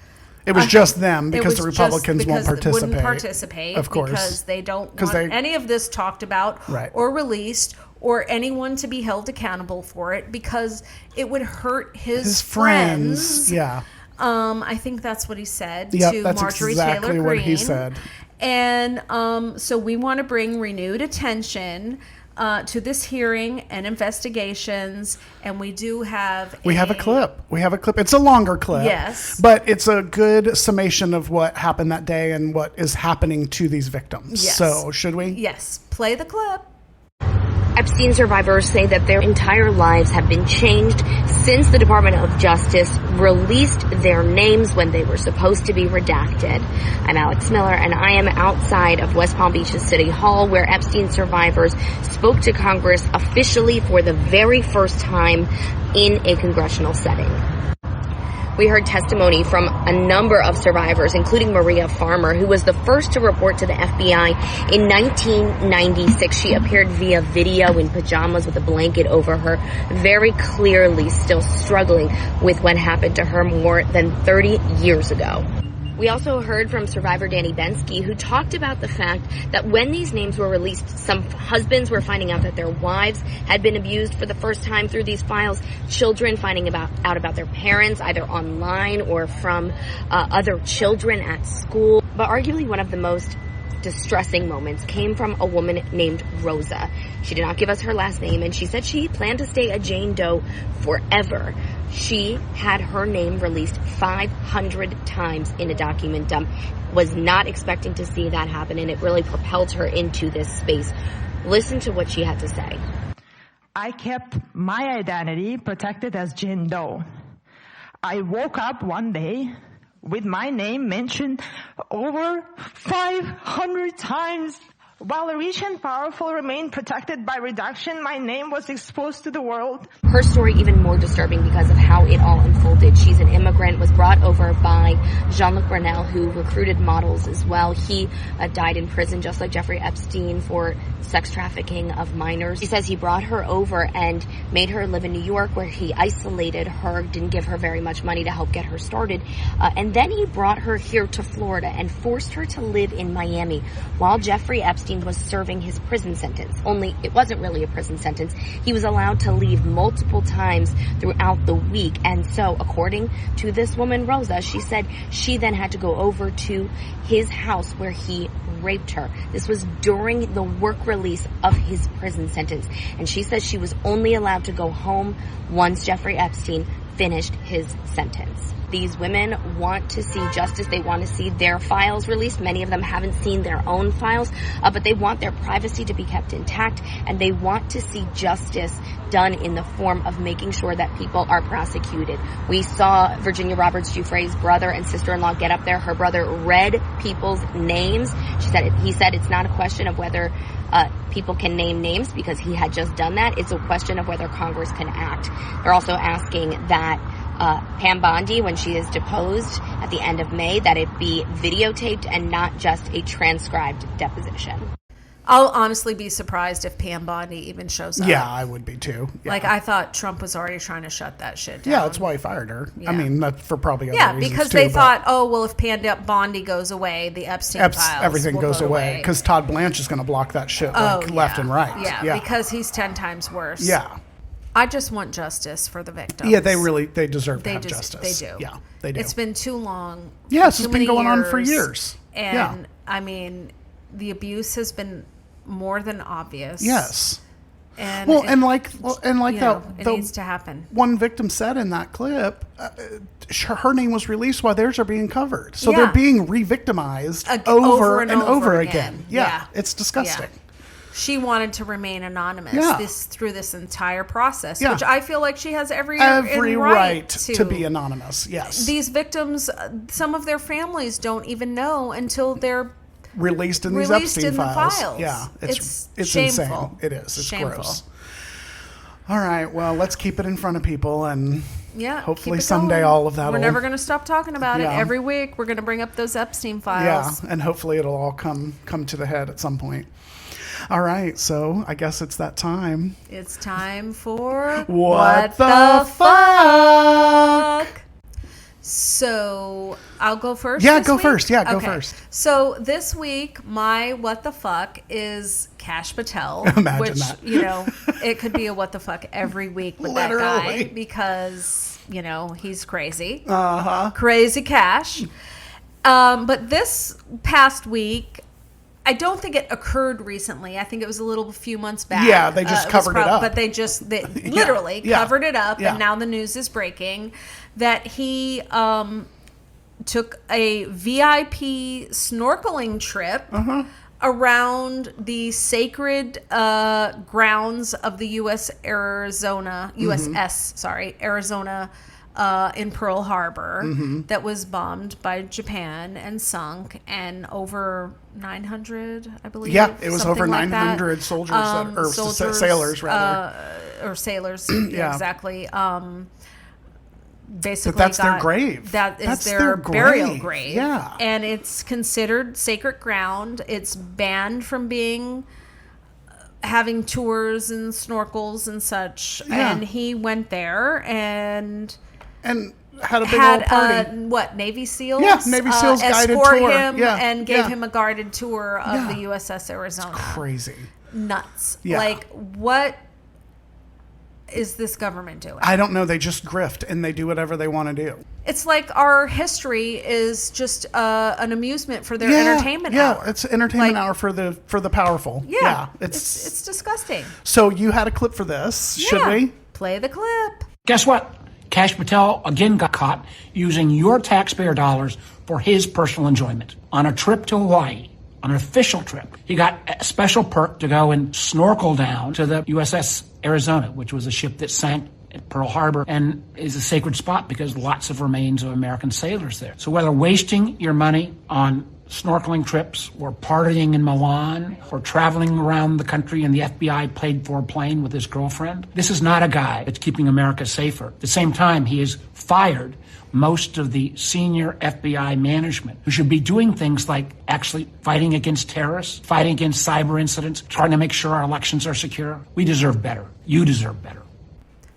[SPEAKER 1] it was just them because the Republicans won't participate.
[SPEAKER 2] Wouldn't participate,
[SPEAKER 1] of course,
[SPEAKER 2] because they don't want any of this talked about or released, or anyone to be held accountable for it, because it would hurt his friends.
[SPEAKER 1] Yeah,
[SPEAKER 2] I think that's what he said to
[SPEAKER 1] that's
[SPEAKER 2] Marjorie
[SPEAKER 1] exactly
[SPEAKER 2] Taylor Greene.
[SPEAKER 1] what he said.
[SPEAKER 2] And so we want to bring renewed attention to this hearing and investigations, and we do have
[SPEAKER 1] a clip. We have a clip. It's a longer clip.
[SPEAKER 2] Yes.
[SPEAKER 1] But it's a good summation of what happened that day and what is happening to these victims.
[SPEAKER 2] Yes.
[SPEAKER 1] So, should we?
[SPEAKER 2] Yes. Play the clip.
[SPEAKER 8] Epstein survivors say that their entire lives have been changed since the Department of Justice released their names when they were supposed to be redacted. I'm Alex Miller, and I am outside of West Palm Beach's City Hall, where Epstein survivors spoke to Congress officially for the very first time in a congressional setting. We heard testimony from a number of survivors, including Maria Farmer, who was the first to report to the FBI in 1996. She appeared via video in pajamas with a blanket over her, very clearly still struggling with what happened to her more than 30 years ago. We also heard from survivor Danny Bensky, who talked about the fact that when these names were released, some husbands were finding out that their wives had been abused for the first time through these files, children finding out about their parents, either online or from other children at school. But arguably one of the most distressing moments came from a woman named Rosa. She did not give us her last name, and she said she planned to stay a Jane Doe forever. She had her name released 500 times in a document dump, was not expecting to see that happen, and it really propelled her into this space. Listen to what she had to say.
[SPEAKER 9] I kept my identity protected as Jane Doe. I woke up one day with my name mentioned over 500 times. While the rich and powerful remained protected by redaction, my name was exposed to the world.
[SPEAKER 8] Her story even more disturbing because of how it all unfolded. She's an immigrant, was brought over by Jean-Luc Brunel, who recruited models as well. He died in prison just like Jeffrey Epstein for sex trafficking of minors. She says he brought her over and made her live in New York, where he isolated her, didn't give her very much money to help get her started. And then he brought her here to Florida and forced her to live in Miami while Jeffrey Epstein was serving his prison sentence. Only it wasn't really a prison sentence. He was allowed to leave multiple times throughout the week. And so, according to this woman, Rosa, she said she then had to go over to his house where he raped her. This was during the work release of his prison sentence. And she says she was only allowed to go home once Jeffrey Epstein finished his sentence. These women want to see justice. They want to see their files released. Many of them haven't seen their own files, but they want their privacy to be kept intact, and they want to see justice done in the form of making sure that people are prosecuted. We saw Virginia Roberts Giuffre's brother and sister-in-law get up there. Her brother read people's names. He said it's not a question of whether people can name names, because he had just done that. It's a question of whether Congress can act. They're also asking that Pam Bondi, when she is deposed at the end of May, that it be videotaped and not just a transcribed deposition.
[SPEAKER 2] I'll honestly be surprised if Pam Bondi even shows up.
[SPEAKER 1] Yeah, I would be too. Yeah.
[SPEAKER 2] Like, I thought Trump was already trying to shut that shit down.
[SPEAKER 1] Yeah, that's why he fired her.
[SPEAKER 2] Yeah.
[SPEAKER 1] I mean, that's for probably other reasons
[SPEAKER 2] because
[SPEAKER 1] too,
[SPEAKER 2] they thought, oh, well, if Pam Bondi goes away, the Epstein files
[SPEAKER 1] everything
[SPEAKER 2] will
[SPEAKER 1] goes
[SPEAKER 2] go
[SPEAKER 1] away. Because Todd Blanche is going to block that shit left and right.
[SPEAKER 2] Yeah, because he's 10 times worse.
[SPEAKER 1] Yeah.
[SPEAKER 2] I just want justice for the victims.
[SPEAKER 1] Yeah, they deserve to have justice.
[SPEAKER 2] They do.
[SPEAKER 1] Yeah, they do.
[SPEAKER 2] It's been too long.
[SPEAKER 1] Yes, it's been going on for years.
[SPEAKER 2] And, I mean, the abuse has been more than obvious.
[SPEAKER 1] Yes.
[SPEAKER 2] And
[SPEAKER 1] Well,
[SPEAKER 2] it,
[SPEAKER 1] and like
[SPEAKER 2] it
[SPEAKER 1] the
[SPEAKER 2] needs to happen.
[SPEAKER 1] one victim said in that clip, her name was released while theirs are being covered. So
[SPEAKER 2] Yeah.
[SPEAKER 1] they're being re-victimized over and over again. Yeah, it's disgusting.
[SPEAKER 2] Yeah. She wanted to remain anonymous
[SPEAKER 1] Yeah.
[SPEAKER 2] through this entire process,
[SPEAKER 1] Yeah.
[SPEAKER 2] which I feel like she has every
[SPEAKER 1] right to be anonymous. Yes,
[SPEAKER 2] These victims, some of their families don't even know until they're
[SPEAKER 1] released in these
[SPEAKER 2] released
[SPEAKER 1] Epstein
[SPEAKER 2] in the files.
[SPEAKER 1] Yeah, it's
[SPEAKER 2] shameful.
[SPEAKER 1] insane. It is. It's
[SPEAKER 2] shameful.
[SPEAKER 1] gross. All right, well, let's keep it in front of people, and hopefully
[SPEAKER 2] keep it
[SPEAKER 1] someday
[SPEAKER 2] going.
[SPEAKER 1] all of that.
[SPEAKER 2] We're never going to stop talking about it.
[SPEAKER 1] Yeah.
[SPEAKER 2] Every week we're going to bring up those Epstein
[SPEAKER 1] Yeah,
[SPEAKER 2] files.
[SPEAKER 1] and hopefully it'll all come to the head at some point. All right, so I guess it's that time.
[SPEAKER 2] It's time for
[SPEAKER 1] What the fuck?
[SPEAKER 2] So I'll go first.
[SPEAKER 1] Yeah,
[SPEAKER 2] this
[SPEAKER 1] go
[SPEAKER 2] week?
[SPEAKER 1] first. Yeah, go
[SPEAKER 2] Okay.
[SPEAKER 1] first.
[SPEAKER 2] So this week, my what the fuck is Kash Patel.
[SPEAKER 1] Imagine
[SPEAKER 2] which,
[SPEAKER 1] that.
[SPEAKER 2] It could be a what the fuck every week with that guy
[SPEAKER 1] Literally.
[SPEAKER 2] because, he's crazy.
[SPEAKER 1] Uh-huh.
[SPEAKER 2] Crazy Kash. But this past week, I don't think it occurred recently. I think it was a few months back.
[SPEAKER 1] Yeah, they just covered it up.
[SPEAKER 2] But they literally
[SPEAKER 1] yeah.
[SPEAKER 2] covered it up,
[SPEAKER 1] Yeah.
[SPEAKER 2] and now the news is breaking that he took a VIP snorkeling trip around the sacred grounds of the Arizona in Pearl Harbor that was bombed by Japan and sunk, and over 900, I believe.
[SPEAKER 1] Yeah, it was over
[SPEAKER 2] something like
[SPEAKER 1] 900
[SPEAKER 2] that.
[SPEAKER 1] soldiers, sailors, rather.
[SPEAKER 2] Or sailors,
[SPEAKER 1] Yeah.
[SPEAKER 2] exactly. Basically,
[SPEAKER 1] But that's their grave.
[SPEAKER 2] That's
[SPEAKER 1] their
[SPEAKER 2] their burial grave.
[SPEAKER 1] Yeah.
[SPEAKER 2] And it's considered sacred ground. It's banned from having tours and snorkels and such.
[SPEAKER 1] Yeah.
[SPEAKER 2] And he went there and
[SPEAKER 1] had a big old party.
[SPEAKER 2] Navy SEALs?
[SPEAKER 1] Yeah, Navy SEALs guided
[SPEAKER 2] escort
[SPEAKER 1] tour.
[SPEAKER 2] him
[SPEAKER 1] Yeah,
[SPEAKER 2] and gave
[SPEAKER 1] yeah.
[SPEAKER 2] him a guided tour of
[SPEAKER 1] Yeah.
[SPEAKER 2] the USS Arizona.
[SPEAKER 1] Crazy.
[SPEAKER 2] Nuts.
[SPEAKER 1] Yeah.
[SPEAKER 2] Like, what is this government doing?
[SPEAKER 1] I don't know. They just grift and they do whatever they want to do.
[SPEAKER 2] It's like our history is just an amusement for their entertainment hour.
[SPEAKER 1] Yeah, it's entertainment
[SPEAKER 2] Like-
[SPEAKER 1] hour for the powerful.
[SPEAKER 2] Yeah,
[SPEAKER 1] it's
[SPEAKER 2] it's disgusting.
[SPEAKER 1] So you had a clip for this, should
[SPEAKER 2] Yeah.
[SPEAKER 1] we?
[SPEAKER 2] Play the clip.
[SPEAKER 10] Guess what? Kash Patel again got caught using your taxpayer dollars for his personal enjoyment. On a trip to Hawaii, on an official trip, he got a special perk to go and snorkel down to the USS Arizona, which was a ship that sank at Pearl Harbor and is a sacred spot because lots of remains of American sailors there. So whether wasting your money on snorkeling trips or partying in Milan or traveling around the country in the FBI paid for plane with his girlfriend, this is not a guy that's keeping America safer. At the same time, he has fired most of the senior FBI management who should be doing things like actually fighting against terrorists, fighting against cyber incidents, trying to make sure our elections are secure. We deserve better. You deserve better.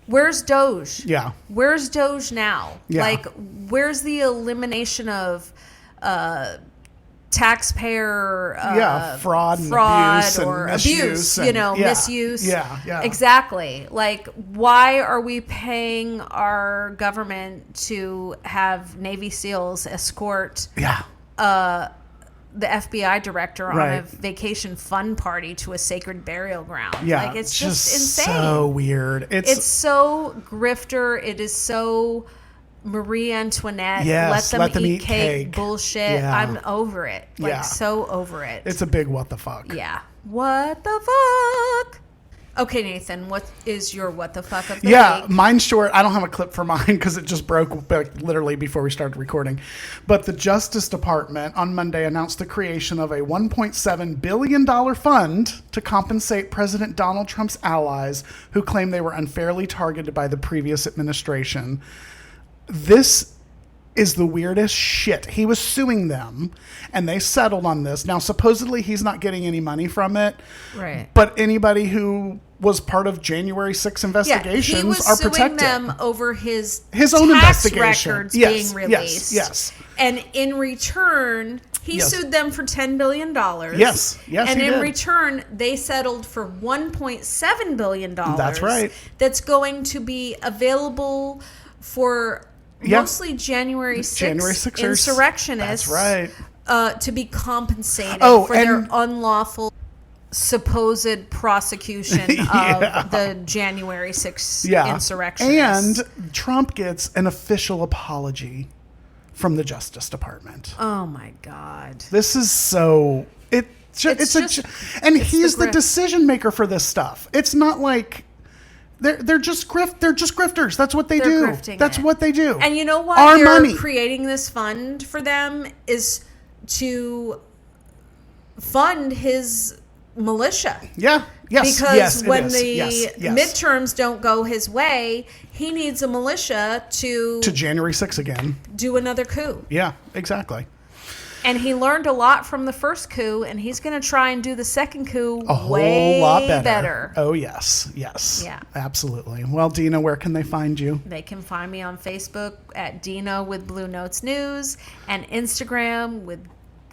[SPEAKER 2] Where's Doge?
[SPEAKER 1] Yeah.
[SPEAKER 2] Where's Doge now?
[SPEAKER 1] Yeah.
[SPEAKER 2] Like, where's the elimination of taxpayer
[SPEAKER 1] fraud and abuse and
[SPEAKER 2] or
[SPEAKER 1] misuse
[SPEAKER 2] abuse,
[SPEAKER 1] and-
[SPEAKER 2] misuse.
[SPEAKER 1] Yeah.
[SPEAKER 2] Exactly. Like, why are we paying our government to have Navy SEALs escort the FBI director on a vacation fun party to a sacred burial ground?
[SPEAKER 1] Yeah,
[SPEAKER 2] Like, it's just insane.
[SPEAKER 1] So weird.
[SPEAKER 2] It's so grifter. It is so Marie Antoinette.
[SPEAKER 1] Yes,
[SPEAKER 2] let them eat cake bullshit.
[SPEAKER 1] Yeah.
[SPEAKER 2] I'm over it. Like,
[SPEAKER 1] Yeah.
[SPEAKER 2] so over it.
[SPEAKER 1] It's a big what the fuck.
[SPEAKER 2] Yeah. What the fuck? Okay, Nathan, what is your what the fuck of the week?
[SPEAKER 1] Mine's short. I don't have a clip for mine because it just broke literally before we started recording. But the Justice Department on Monday announced the creation of a $1.7 billion fund to compensate President Donald Trump's allies who claim they were unfairly targeted by the previous administration. This is the weirdest shit. He was suing them, and they settled on this. Now, supposedly, he's not getting any money from it.
[SPEAKER 2] Right.
[SPEAKER 1] But anybody who was part of January 6 investigations
[SPEAKER 2] he was
[SPEAKER 1] are
[SPEAKER 2] suing
[SPEAKER 1] protected.
[SPEAKER 2] them over his
[SPEAKER 1] own
[SPEAKER 2] tax
[SPEAKER 1] investigation.
[SPEAKER 2] records
[SPEAKER 1] Yes,
[SPEAKER 2] being released.
[SPEAKER 1] yes.
[SPEAKER 2] And in return, he sued them for $10 billion.
[SPEAKER 1] Yes,
[SPEAKER 2] And
[SPEAKER 1] he
[SPEAKER 2] in
[SPEAKER 1] did.
[SPEAKER 2] return, they settled for $1.7 billion.
[SPEAKER 1] That's right.
[SPEAKER 2] That's going to be available for mostly January 6th insurrectionists.
[SPEAKER 1] That's right.
[SPEAKER 2] To be compensated
[SPEAKER 1] Oh,
[SPEAKER 2] for their
[SPEAKER 1] and-
[SPEAKER 2] unlawful supposed prosecution of the January 6th insurrection.
[SPEAKER 1] And Trump gets an official apology from the Justice Department.
[SPEAKER 2] Oh my God.
[SPEAKER 1] This is so... and he's the decision maker for this stuff. It's not like... They're just grifters. That's what they do. That's what they do.
[SPEAKER 2] And you know why
[SPEAKER 1] Our
[SPEAKER 2] they're
[SPEAKER 1] money.
[SPEAKER 2] creating this fund for them is to fund his militia.
[SPEAKER 1] Yeah. Yes.
[SPEAKER 2] Because when the
[SPEAKER 1] Yes.
[SPEAKER 2] midterms don't go his way, he needs a militia to
[SPEAKER 1] January 6th again.
[SPEAKER 2] Do another coup.
[SPEAKER 1] Yeah, exactly.
[SPEAKER 2] And he learned a lot from the first coup, and he's going to try and do the second coup
[SPEAKER 1] A whole
[SPEAKER 2] way
[SPEAKER 1] lot
[SPEAKER 2] better.
[SPEAKER 1] Oh, yes. Yeah. Absolutely. Well, Dina, where can they find you?
[SPEAKER 2] They can find me on Facebook at Dina with Blue Notes News and Instagram with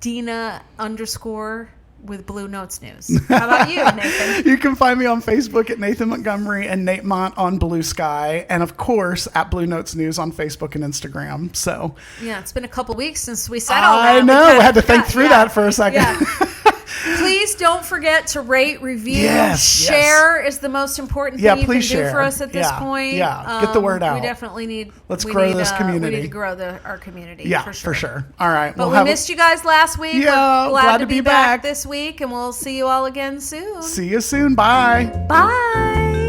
[SPEAKER 2] Dina _ with Blue Notes News. How about you, Nathan?
[SPEAKER 1] You can find me on Facebook at Nathan Montgomery and Nate Mont on Blue Sky, and of course at Blue Notes News on Facebook and Instagram. So
[SPEAKER 2] yeah, it's been a couple weeks since we said all that.
[SPEAKER 1] I know. I had to think through that for a second.
[SPEAKER 2] Yeah. Please don't forget to rate, review, share is the most important thing you can do for us at this point.
[SPEAKER 1] Yeah, get the word out.
[SPEAKER 2] We definitely need.
[SPEAKER 1] Let's grow this community.
[SPEAKER 2] We need to grow our community.
[SPEAKER 1] Yeah,
[SPEAKER 2] for sure.
[SPEAKER 1] All right.
[SPEAKER 2] But we missed you guys last week.
[SPEAKER 1] Yeah,
[SPEAKER 2] we're glad to be back this week, and we'll see you all again soon.
[SPEAKER 1] See you soon. Bye.
[SPEAKER 2] Bye.